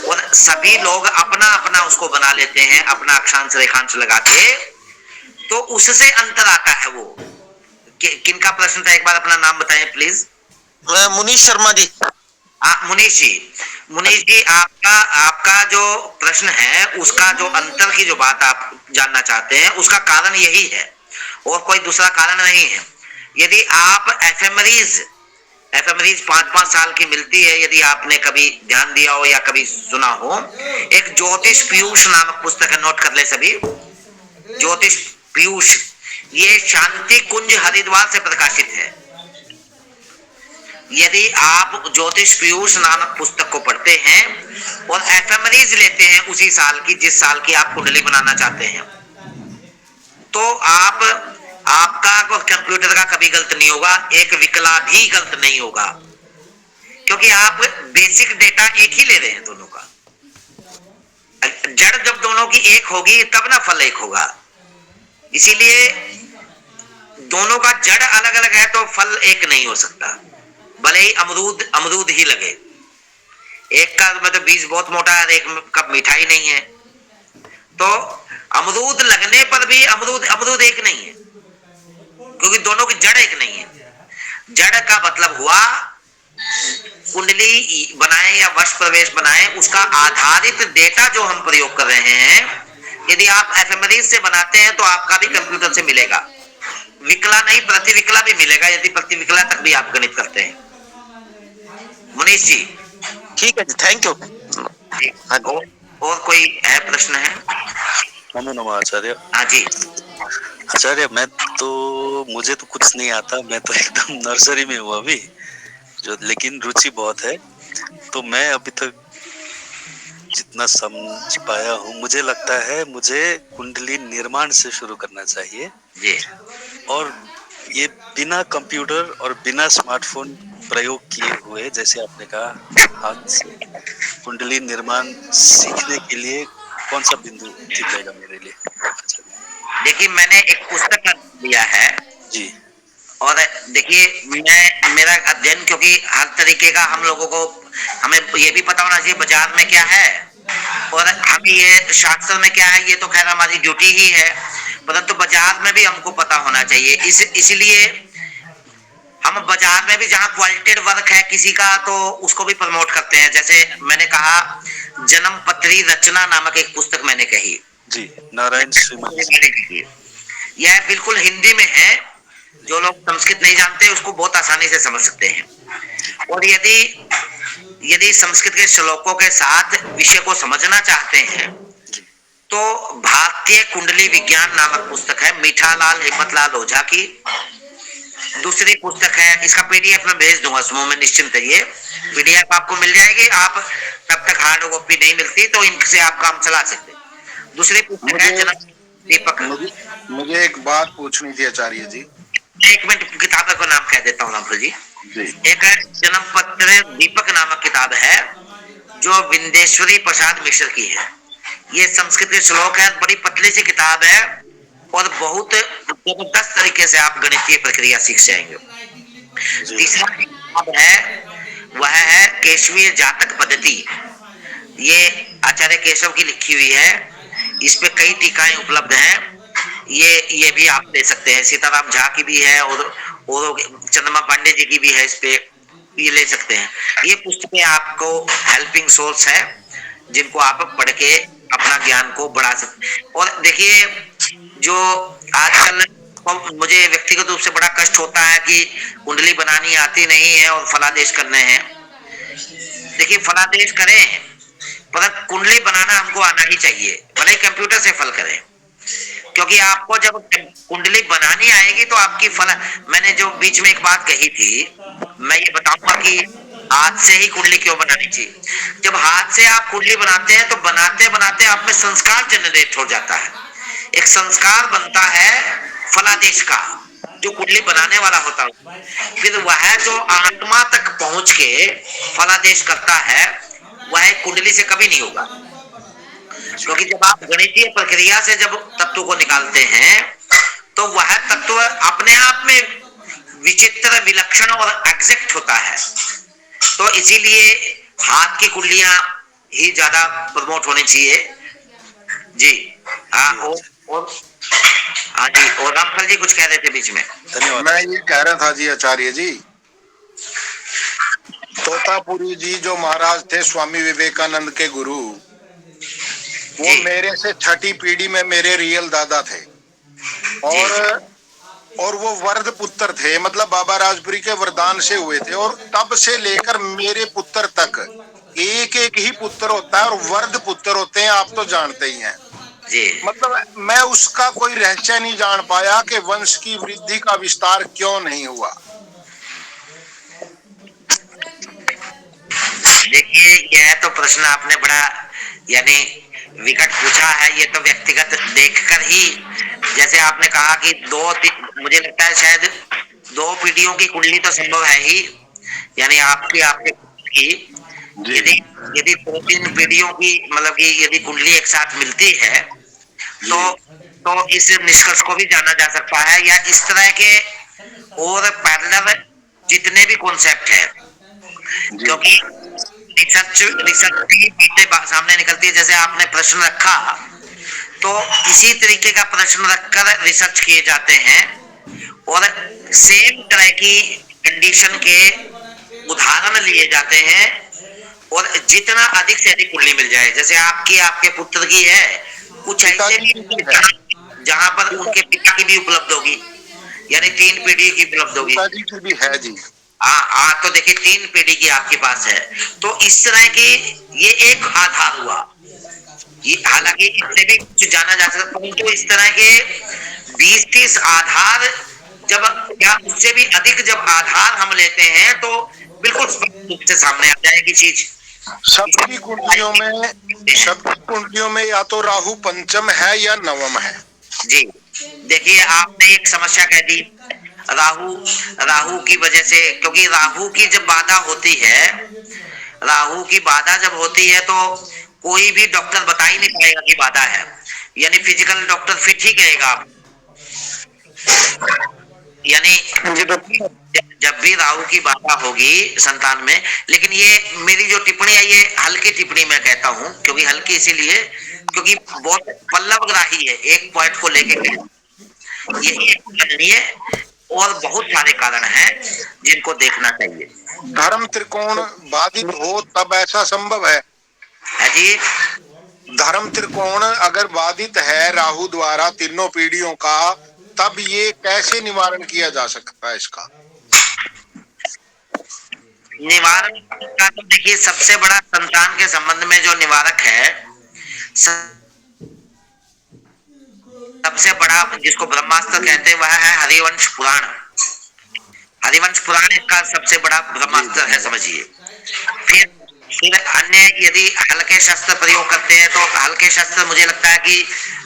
और सभी लोग अपना अपना उसको बना लेते हैं, अपना अक्षांश रेखांश लगा के, तो उससे अंतर आता है। वो किनका प्रश्न था, एक बार अपना नाम बताएं प्लीज। मुनीश शर्मा जी। मुनीश जी, आपका जो प्रश्न है, उसका जो अंतर की जो बात आप जानना चाहते हैं, उसका कारण यही है और कोई दूसरा कारण नहीं है। यदि आप एफएमआरआईज 5-5 साल की मिलती है, यदि आपने कभी ध्यान दिया हो या कभी सुना हो, एक ज्योतिष पीयूष नामक पुस्तक है, नोट कर ले सभी, ज्योतिष पीयूष, ये शांति कुंज हरिद्वार से प्रकाशित है। यदि आप ज्योतिष पीयूष नामक पुस्तक को पढ़ते हैं और एफएमआरआईज लेते हैं उसी साल की, जिस साल की आप कुंडली बनाना चाहते हैं, तो आपका कंप्यूटर का कभी गलत नहीं होगा, एक विकला भी गलत नहीं होगा, क्योंकि आप बेसिक डेटा एक ही ले रहे हैं दोनों का। जड़ जब दोनों की एक होगी तब ना फल एक होगा। इसीलिए दोनों का जड़ अलग अलग है तो फल एक नहीं हो सकता, भले ही अमरूद ही लगे। एक का मतलब बीज बहुत मोटा है, एक का मिठाई नहीं है, तो अमरूद लगने पर भी अमरूद एक नहीं है, क्योंकि दोनों की जड़ एक नहीं है। जड़ का मतलब हुआ कुंडली बनाए या वश प्रवेश बनाए, उसका आधारित डेटा जो हम प्रयोग कर रहे हैं, यदि आप एफएमआरआई से बनाते हैं तो आपका भी कंप्यूटर से मिलेगा, विकला नहीं प्रतिविकला भी मिलेगा, यदि प्रतिविकला तक भी आप गणित करते हैं। मनीष जी ठीक है जी, थैंक यू। हाँ जी। और कोई है प्रश्न है? नमो नमः आचार्य। हाँ जी आचार्य, मुझे तो कुछ नहीं आता, मैं तो एकदम नर्सरी में हूँ अभी, लेकिन रुचि बहुत है। तो मैं अभी तक जितना समझ पाया हूँ, मुझे लगता है मुझे कुंडली निर्माण से शुरू करना चाहिए जी। और ये बिना कंप्यूटर और बिना स्मार्टफोन प्रयोग किए हुए, जैसे आपने कहा, हाथ से कुंडली निर्माण सीखने के लिए कौन सा बिंदु ठीक रहेगा मेरे लिए? देखिए, मैंने एक पुस्तक लिया है जी। और देखिए, मेरा अध्ययन, क्योंकि हर तरीके का हम लोगों को, हमें ये भी पता होना चाहिए बाजार में क्या है और हमें ये शास्त्र में क्या है, ये तो खैर हमारी ड्यूटी ही है, परंतु बाजार में भी हमको पता होना चाहिए। इसलिए हम बाजार में भी जहाँ क्वालिटेड वर्क है किसी का, तो उसको भी प्रमोट करते हैं। जैसे मैंने कहा, जन्म पत्री रचना नामक एक पुस्तक मैंने कही जी, नारायण श्रीमान। यह बिल्कुल हिंदी में है, जो लोग संस्कृत नहीं जानते उसको बहुत आसानी से समझ सकते हैं। और यदि संस्कृत के श्लोकों के साथ विषय को समझना चाहते हैं तो भारतीय कुंडली विज्ञान नामक पुस्तक है, मीठालाल हिम्मतलाल ओझा की। दूसरी पुस्तक है, इसका पीडीएफ में भेज दूंगा समूह में, निश्चिंत रहिए, पीडीएफ आपको मिल जाएगी। आप तब तक हार्ड कॉपी नहीं मिलती तो इनसे आप काम चला सकते हैं। दूसरी पुस्तक है जन्म दीपक। मुझे एक बात पूछनी थी आचार्य जी। एक मिनट, किताब का नाम कह देता हूँ रामफल जी। एक जन्म पत्र दीपक नामक किताब है, जो विंदेश्वरी प्रसाद मिश्र की है। ये संस्कृत के श्लोक है, बड़ी पतली सी किताब है और बहुत जबरदस्त तरीके से आप गणितीय प्रक्रिया सीख जाएंगे। तीसरा किताब है, वह है केशवीय जातक पद्धति। ये आचार्य केशव की लिखी हुई है, इस पे कई टीकाएं उपलब्ध हैं। ये भी आप ले सकते हैं, सीताराम झा की भी है और चंद्रमा पांडे जी की भी है, इस पे ये ले सकते हैं। ये पुस्तकें आपको हेल्पिंग सोर्स है, जिनको आप पढ़ के अपना ज्ञान को बढ़ा सकते हैं। और देखिए, जो आजकल मुझे व्यक्तिगत रूप से बड़ा कष्ट होता है कि कुंडली बनानी आती नहीं है और फलादेश करने हैं। देखिए, फलादेश करें, पर कुंडली बनाना हमको आना ही चाहिए, भले ही कंप्यूटर से फल करें, क्योंकि आपको जब कुंडली बनानी आएगी तो आपकी फल। मैंने जो बीच में एक बात कही थी, मैं ये बताऊंगा कि हाथ से ही कुंडली क्यों बनानी चाहिए। जब हाथ से आप कुंडली बनाते हैं तो बनाते बनाते आप में संस्कार जनरेट हो जाता है, एक संस्कार बनता है फलादेश का, जो कुंडली बनाने वाला होता है। फिर वह जो आत्मा तक पहुंच के फलादेश करता है, वह कुंडली से कभी नहीं होगा। क्योंकि जब आप गणितीय प्रक्रिया से जब तत्व को निकालते हैं तो वह तत्व अपने आप में विचित्र, विलक्षण और एग्जैक्ट होता है। तो इसीलिए हाथ की कुंडलियां ही ज्यादा प्रमोट होनी चाहिए जी। और हाँ जी, और रामफल जी कुछ कह रहे थे बीच में। धन्यवाद। मैं ये कह रहा था जी आचार्य जी, तोतापुरी जी जो महाराज थे स्वामी विवेकानंद के गुरु, वो मेरे से छठी पीढ़ी में मेरे रियल दादा थे और वो वर्ध पुत्र थे, मतलब बाबा राजपुरी के वरदान से हुए थे। और तब से लेकर मेरे पुत्र तक एक एक ही पुत्र होता है और वर्ध पुत्र होते हैं, आप तो जानते ही हैं जी। मतलब मैं उसका कोई रहस्य नहीं जान पाया कि वंश की वृद्धि का विस्तार क्यों नहीं हुआ। देखिए, यह तो प्रश्न आपने बड़ा यानी विकट पूछा है। ये तो व्यक्तिगत देखकर ही, जैसे आपने कहा कि मुझे लगता है शायद 2 पीढ़ियों की कुंडली तो संभव है ही, यानी आपकी आपके यदि 2-3 पीढ़ियों की, मतलब कि यदि कुंडली एक साथ मिलती है तो इस निष्कर्ष को भी जाना जा सकता है। या इस तरह के और पैरेलल जितने भी कॉन्सेप्ट है, क्योंकि रिसर्च की बातें सामने निकलती है। जैसे आपने प्रश्न रखा, तो इसी तरीके का प्रश्न रखकर रिसर्च किए जाते हैं और सेम तरह की कंडीशन के उदाहरण लिए जाते हैं, और जितना अधिक से अधिक कुंडली मिल जाए, जैसे आपकी, आपके पुत्र की है, कुछ ऐसे भी जहां पर उनके पिता की भी उपलब्ध होगी, यानी 3 पीढ़ी की उपलब्ध होगी। पिताजी की भी है जी। हाँ, तो देखिए 3 पीढ़ी की आपके पास है, तो इस तरह की ये एक आधार हुआ। ये हालांकि इससे भी कुछ जाना जा सकता, परंतु इस तरह के 20-30 आधार जब, या उससे भी अधिक जब आधार हम लेते हैं, तो बिल्कुल स्पष्ट रूप से सामने आ जाएगी चीज। सबकी कुंडलियों में या तो राहु पंचम है या नवम है जी। देखिए आपने एक समस्या कह दी, राहु की वजह से, क्योंकि राहु की जब बाधा होती है, राहु की बाधा जब होती है, तो कोई भी डॉक्टर बता ही नहीं पाएगा कि बाधा है, यानी फिजिकल डॉक्टर फिट ही कहेगा आप, यानी जब भी राहु की बाधा होगी संतान में। लेकिन ये मेरी जो टिप्पणी है, ये हल्की टिप्पणी मैं कहता हूँ, क्योंकि हल्की इसीलिए क्योंकि बहुत पल्लवग्राही है, एक पॉइंट को लेके ये एक नहीं है, और बहुत सारे कारण हैं जिनको देखना चाहिए। धर्म त्रिकोण बाधित हो तब ऐसा संभव है जी। धर्म त्रिकोण अगर बाधित है राहु द्वारा तीनों पीढ़ियों का, तब ये कैसे निवारण किया जा सकता है इसका? निवारण का तो देखिए सबसे बड़ा संतान के संबंध में जो निवारक है, सबसे बड़ा जिसको ब्रह्मास्त्र कहते हैं, वह है हरिवंश पुराण। हरिवंश पुराण इसका सबसे बड़ा ब्रह्मास्त्र है, समझिए। फिर अन्य यदि हल्के शस्त्र प्रयोग करते हैं, तो हल्के शस्त्र मुझे लगता है कि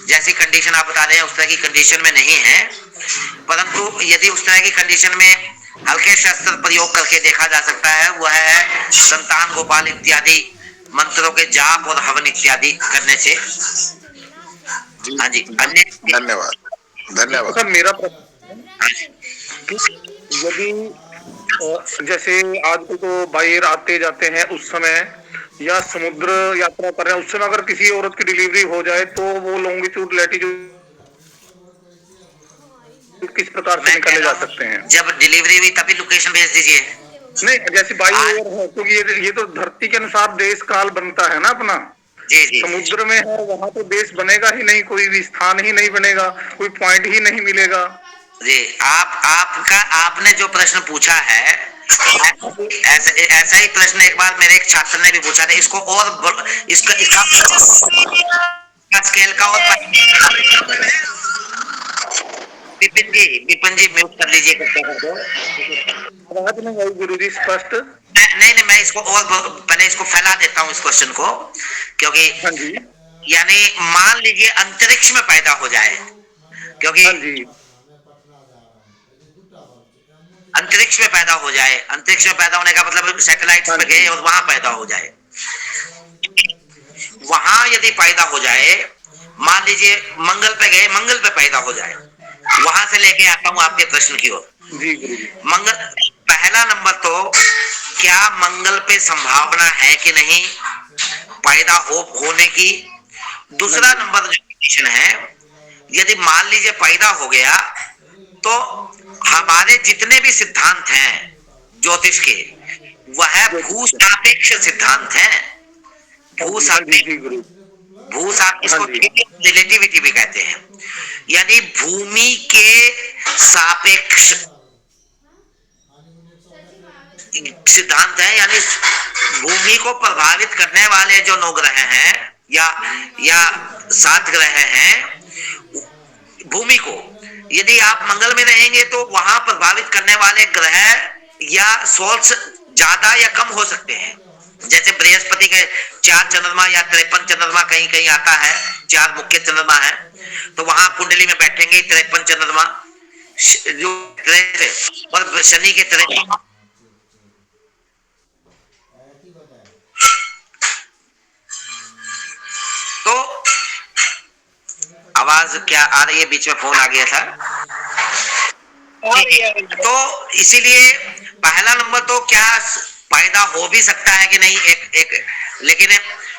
जैसी कंडीशन आप बता रहे हैं उस तरह की कंडीशन में नहीं है, परंतु यदि उस तरह की कंडीशन में हल्के शस्त्र प्रयोग करके देखा जा सकता है, वह है संतान गोपाल इत्यादि मंत्रों के जाप और हवन इत्यादि करने से। हाँ जी, अन्य धन्यवाद। सर मेरा यदि जैसे आजकल तो बाहर आते जाते हैं उस समय, या समुद्र यात्रा कर रहे हैं उस समय, अगर किसी औरत की डिलीवरी हो जाए, तो वो लॉन्गिट्यूड लैटिट्यूड किस प्रकार से निकाले जा सकते हैं? जब डिलीवरी हुई तभी लोकेशन भेज दीजिए। नहीं, जैसे बाई ओर है, क्योंकि ये तो धरती के अनुसार देश काल बनता है ना अपना। जी जी। समुद्र में है, वहां तो देश बनेगा ही नहीं, कोई भी स्थान ही नहीं बनेगा, कोई पॉइंट ही नहीं मिलेगा। जी, आपने जो प्रश्न पूछा है, ऐसा ही प्रश्न एक बार मेरे एक छात्र ने भी पूछा था। इसको और इसका स्केल का और विपिन जी म्यूट कर लीजिए गुरुजी स्पष्ट। नहीं, मैं इसको और पहले इसको फैला देता हूँ इस क्वेश्चन को, क्योंकि यानी मान लीजिए अंतरिक्ष में पैदा हो जाए, क्योंकि अंतरिक्ष में पैदा हो जाए, अंतरिक्ष में पैदा होने का मतलब सैटेलाइट्स पे गए और वहां पैदा हो जाए, वहां यदि पैदा हो जाए, मान लीजिए मंगल पे गए, मंगल पे पैदा हो जाए, वहां से लेके आता हूं आपके प्रश्न की ओर। मंगल, पहला नंबर तो क्या मंगल पे संभावना है कि नहीं पैदा होने की। दूसरा नंबर जो कंडीशन है, यदि मान लीजिए पैदा हो गया, तो हमारे जितने भी सिद्धांत हैं ज्योतिष के, वह भूसापेक्ष सिद्धांत हैं। भूसापेक्ष इसको रिलेटिविटी भी कहते हैं, यानी भूमि के सापेक्ष सिद्धांत है। यानी भूमि को प्रभावित करने वाले जो 9 ग्रह हैं या 7 ग्रह हैं, भूमि को यदि आप मंगल में रहेंगे, तो वहां प्रभावित करने वाले ग्रह या सोल्स ज्यादा या कम हो सकते हैं। जैसे बृहस्पति के 4 चंद्रमा या 53 चंद्रमा कहीं कहीं आता है, 4 मुख्य चंद्रमा है, तो वहां कुंडली में बैठेंगे 53 चंद्रमा, जो और शनि के 53। तो आवाज क्या आ रही है? बीच में फोन आ गया था। तो इसीलिए पहला नंबर तो क्या पैदा हो भी सकता है कि नहीं, एक लेकिन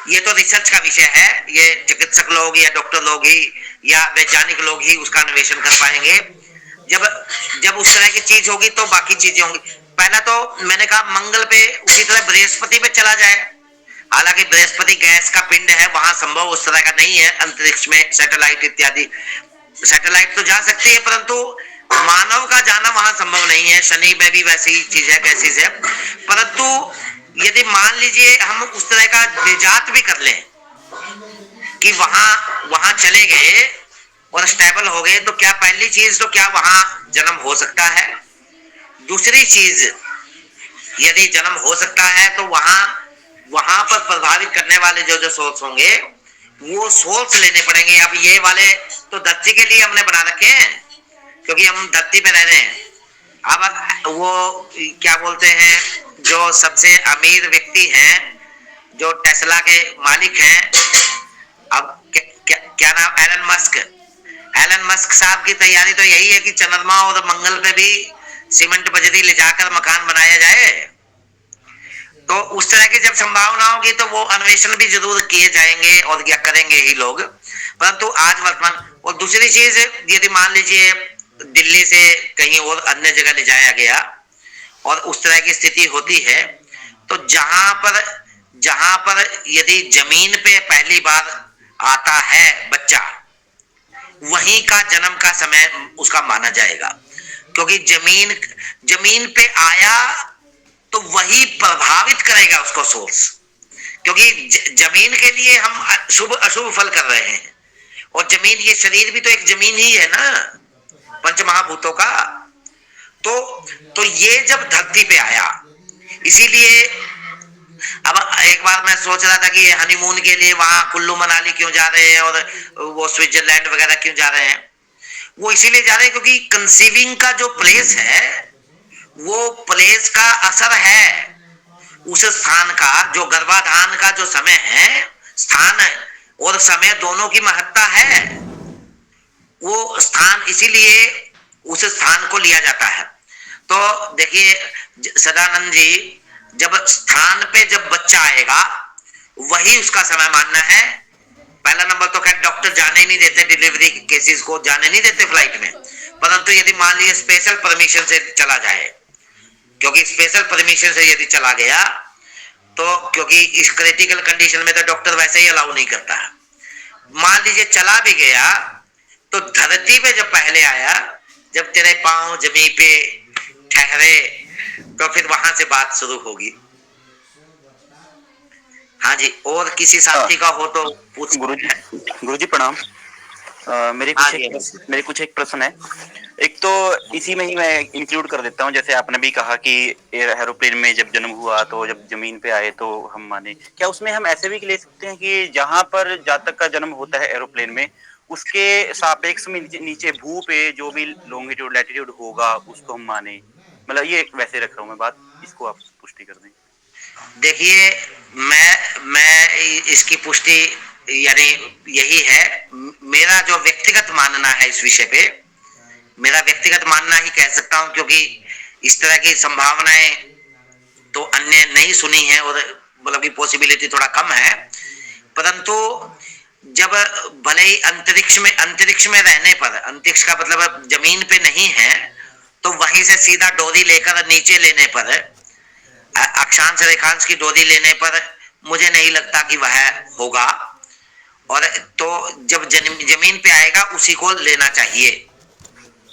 ये तो रिसर्च का विषय है, ये चिकित्सक लोग या डॉक्टर लोग ही या वैज्ञानिक लोग ही उसका अन्वेषण कर पाएंगे। जब जब उस तरह की चीज होगी तो बाकी चीजें होंगी। पहला तो मैंने कहा मंगल पे उसी तरह बृहस्पति पे चला जाए। हालांकि बृहस्पति गैस का पिंड है, वहां संभव उस तरह का नहीं है। अंतरिक्ष में सैटेलाइट इत्यादि, सैटेलाइट तो जा सकती है परंतु मानव का जाना वहां संभव नहीं है। शनि में भी वैसी चीज है, गैसेस है। परंतु यदि मान लीजिए हम उस तरह का निजात भी कर लें कि वहां वहां चले गए और स्टेबल हो गए, तो क्या पहली चीज तो क्या वहां जन्म हो सकता है? दूसरी चीज, यदि जन्म हो सकता है तो वहां वहां पर प्रभावित करने वाले जो जो सोर्स होंगे वो सोर्स लेने पड़ेंगे। अब ये वाले तो धरती के लिए हमने बना रखे हैं क्योंकि हम धरती पे रह रहे हैं। अब वो क्या बोलते हैं, जो सबसे अमीर व्यक्ति हैं, जो टेस्ला के मालिक हैं, अब क्या नाम, एलन मस्क। एलन मस्क साहब की तैयारी तो यही है कि चंद्रमा और मंगल पे भी सीमेंट बजरी ले जाकर मकान बनाया जाए। तो उस तरह की जब संभावना होगी तो वो अन्वेषण भी जरूर किए जाएंगे और क्या करेंगे ही लोग। परंतु आज वर्तमान, और दूसरी चीज, यदि मान लीजिए दिल्ली से कहीं और अन्य जगह ले जाया गया और उस तरह की स्थिति होती है, तो जहां पर यदि जमीन पे पहली बार आता है बच्चा, वहीं का जन्म का समय उसका माना जाएगा। क्योंकि जमीन पे आया तो वही प्रभावित करेगा उसको सोर्स। क्योंकि जमीन के लिए हम शुभ अशुभ फल कर रहे हैं, और जमीन, ये शरीर भी तो एक जमीन ही है ना, पंच महाभूतों का। तो ये जब धरती पे आया, इसीलिए अब एक बार मैं सोच रहा था कि ये हनीमून के लिए वहां कुल्लू मनाली क्यों जा रहे हैं और वो स्विट्जरलैंड वगैरह क्यों जा रहे हैं। वो इसीलिए जा रहे हैं क्योंकि कंसीविंग का जो प्लेस है, वो प्लेस का असर है उस स्थान का। जो गर्भाधान का जो समय है, स्थान और समय दोनों की महत्ता है। वो स्थान, इसीलिए उस स्थान को लिया जाता है। तो देखिए सदानंद जी, जब स्थान पे जब बच्चा आएगा वही उसका समय मानना है। पहला नंबर तो खैर डॉक्टर जाने ही नहीं देते, डिलीवरी केसेस को जाने नहीं देते फ्लाइट में। परंतु यदि मान लीजिए स्पेशल परमिशन से चला जाए, क्योंकि स्पेशल परमिशन से यदि चला गया तो, क्योंकि इस क्रिटिकल कंडीशन में तो डॉक्टर वैसे ही अलाउ नहीं करता। मान लीजिए चला भी गया तो धरती पे जब पहले आया, जब तेरे पांव जमीन पे ठहरे, तो फिर वहां से बात शुरू होगी। हाँ जी, और किसी साथी का हो तो पूछ। गुरुजी प्रणाम। मेरे कुछ एक प्रश्न है। एक तो इसी में ही मैं इंक्लूड कर देता हूँ, जैसे आपने भी कहा कि एरोप्लेन में जब जन्म हुआ तो जब जमीन पे आए तो हम माने, क्या उसमें हम ऐसे भी ले सकते हैं कि जहां पर जातक का जन्म होता है एरोप्लेन में, उसके सापेक्ष में नीचे भू पे जो भी लॉन्गिट्यूड लैटिट्यूड होगा उसको हम माने? मतलब ये वैसे रख रहा हूँ मैं बात, इसको आप पुष्टि कर दें। देखिए, मैं इसकी पुष्टि, यानी यही है मेरा जो व्यक्तिगत मानना है इस विषय पे, मेरा व्यक्तिगत मानना ही कह सकता हूं, क्योंकि इस तरह की संभावनाएं तो अन्य नहीं सुनी है और मतलब की पॉसिबिलिटी थोड़ा कम है। परंतु जब भले ही अंतरिक्ष में रहने पर, अंतरिक्ष का मतलब जमीन पे नहीं है, तो वहीं से सीधा डोरी लेकर नीचे लेने पर, अक्षांश रेखांश की डोरी लेने पर मुझे नहीं लगता कि वह होगा। और तो जब जमीन पे आएगा उसी को लेना चाहिए।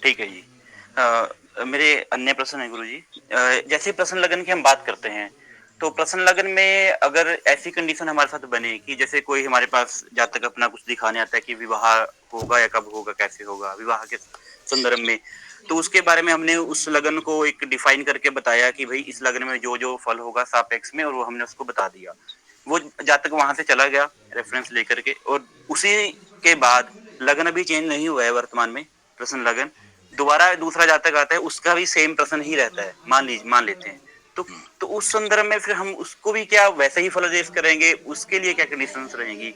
ठीक है जी। मेरे अन्य प्रश्न है गुरुजी। जैसे प्रश्न लगन की हम बात करते हैं, तो प्रश्न लगन में अगर ऐसी कंडीशन हमारे साथ बने कि जैसे कोई हमारे पास जातक अपना कुछ दिखाने आता है कि विवाह होगा या कब होगा, कैसे होगा विवाह के संदर्भ में, तो उसके बारे में हमने उस लगन को एक डिफाइन करके बताया कि भाई इस लगन में जो जो फल होगा सापेक्ष में, और वो हमने उसको बता दिया। वो जातक वहां से चला गया रेफरेंस लेकर के, और उसी के बाद लगन अभी चेंज नहीं हुआ है वर्तमान में, प्रश्न लगन दोबारा दूसरा जातक आता है, उसका भी सेम प्रश्न ही रहता है, मान लेते हैं। तो उस संदर्भ में फिर हम उसको भी क्या वैसे ही फलादेश करेंगे? उसके लिए क्या कंडीशंस रहेंगी?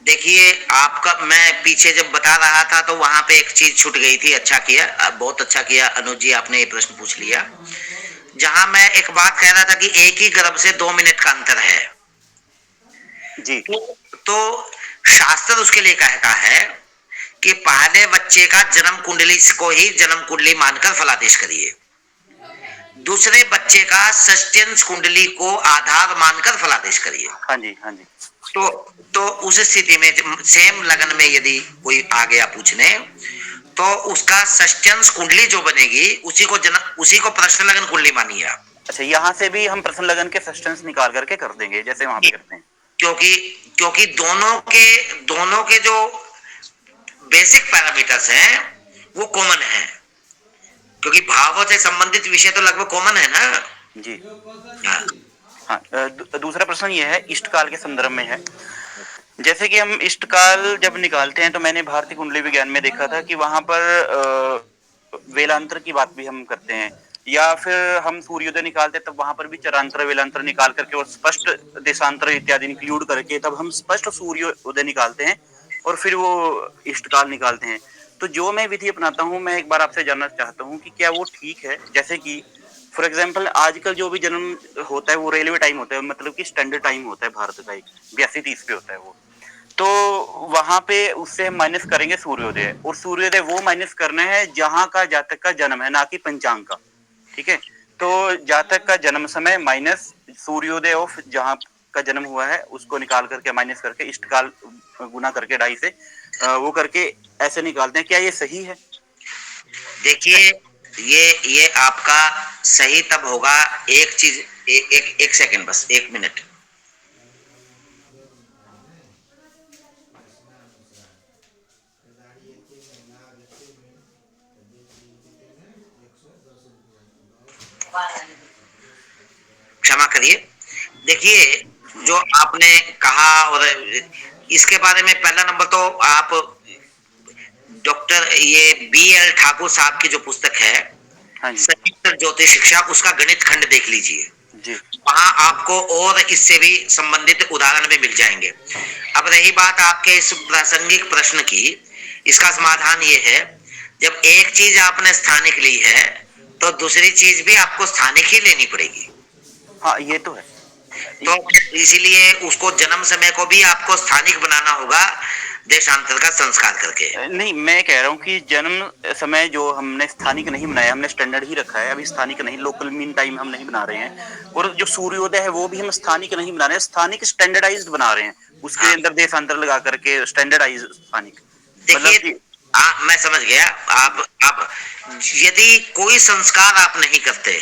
देखिए आपका, मैं पीछे जब बता रहा था तो वहां पे एक चीज छूट गई थी। अच्छा किया, बहुत अच्छा किया अनुज जी, आपने ये प्रश्न पूछ लिया। जहां मैं एक बात कह रहा था कि एक ही गर्भ से 2 मिनट का अंतर है जी, तो शास्त्र उसके लिए कहता है कि पहले बच्चे का जन्म कुंडली को ही जन्म कुंडली मानकर फलादेश करिए, दूसरे बच्चे का षष्ठ्यंश कुंडली को आधार मानकर फलादेश करिए। हाँ जी, हाँ जी। तो उस स्थिति में सेम लगन में यदि कोई आ गया पूछने, तो उसका षष्ठ्यंश कुंडली जो बनेगी उसी को प्रश्न लगन कुंडली मानिए आप। अच्छा, यहाँ से भी हम प्रश्न लगन के षष्ठ्यंश निकाल करके कर देंगे जैसे वहां पे करते हैं, क्योंकि दोनों के जो बेसिक पैरामीटर्स हैं वो कॉमन है, क्योंकि भावों से संबंधित विषय तो लगभग कॉमन है ना जी। हाँ। हाँ, दूसरा प्रश्न ये है, इष्टकाल के संदर्भ में है। जैसे कि हम इष्टकाल जब निकालते हैं तो मैंने भारतीय कुंडली विज्ञान में देखा था कि वहां पर वेलांतर की बात भी हम करते हैं, या फिर हम सूर्योदय निकालते हैं तब वहां पर भी चरांतर वेलांतर निकाल करके और स्पष्ट देशांतर इत्यादि इंक्लूड करके तब हम स्पष्ट सूर्योदय निकालते हैं और फिर वो इष्टकाल निकालते हैं। तो जो मैं विधि अपनाता हूँ, मैं एक बार आपसे जानना चाहता हूँ कि क्या वो ठीक है? जैसे कि फॉर एग्जाम्पल आजकल जो भी जन्म होता है वो रेलवे टाइम होता है, मतलब कि स्टैंडर्ड टाइम होता है भारत का, 82:30 पे होता है वो। तो वहां पे उससे हम माइनस करेंगे सूर्योदय, और सूर्योदय वो माइनस करना है जहां का जातक का जन्म है, ना कि पंचांग का। ठीक है, तो जातक का जन्म समय माइनस सूर्योदय ऑफ जहां का जन्म हुआ है उसको निकाल करके माइनस करके इष्टकाल गुना करके 2.5 से वो करके ऐसे निकालते हैं। क्या ये सही है? देखिए, ये आपका सही तब होगा, एक चीज, एक सेकंड, बस 1 मिनट। क्षमा करिए। देखिए, जो आपने कहा, और इसके बारे में पहला नंबर तो आप डॉक्टर ये BL ठाकुर साहब की जो पुस्तक है सचित्र ज्योतिष शिक्षा, उसका गणित खंड देख लीजिए जी। वहां आपको और इससे भी संबंधित उदाहरण भी मिल जाएंगे। अब रही बात आपके इस प्रासंगिक प्रश्न की, इसका समाधान ये है, जब एक चीज आपने स्थानिक ली है तो दूसरी चीज भी आपको स्थानिक ही लेनी पड़ेगी। हाँ, ये तो है। तो इसीलिए उसको जन्म समय को भी आपको स्थानिक बनाना होगा, देशांतर का संस्कार करके। नहीं, मैं कह रहा हूँ कि जन्म समय जो हमने स्थानिक नहीं बनाया, हमने स्टैंडर्ड ही रखा है, अभी स्थानिक नहीं, लोकल मीन टाइम हम नहीं बना रहे हैं। और जो सूर्योदय है वो भी हम स्थानिक नहीं बना रहे हैं, स्थानिक स्टैंडर्डाइज्ड बना रहे हैं, उसके अंदर देशांतर लगा करके स्टैंडर्डाइज स्थानिक। देखिए, मैं समझ गया। आप यदि कोई संस्कार आप नहीं करते,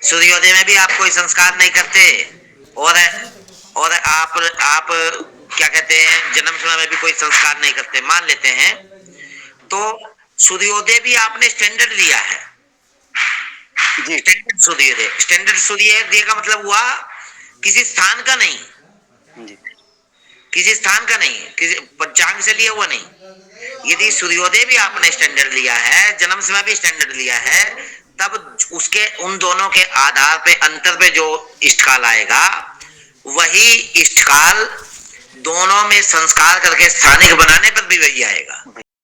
सूर्योदय में भी आप कोई संस्कार नहीं करते, और आप क्या कहते हैं, जन्म समय में भी कोई संस्कार नहीं करते, मान लेते हैं, तो सूर्योदय भी आपने स्टैंडर्ड लिया है जी। स्टैंडर्ड सूर्योदय का मतलब हुआ किसी स्थान का नहीं जी, किसी स्थान का नहीं, किसी पंचांग से लिया हुआ नहीं। यदि सूर्योदय भी आपने स्टैंडर्ड लिया है, जन्म समय भी स्टैंडर्ड लिया है, तब उसके उन दोनों के आधार पे अंतर पे जो इष्टकाल आएगा, वही इष्टकाल दोनों में संस्कार करके स्थानिक बनाने पर भी वही आएगा।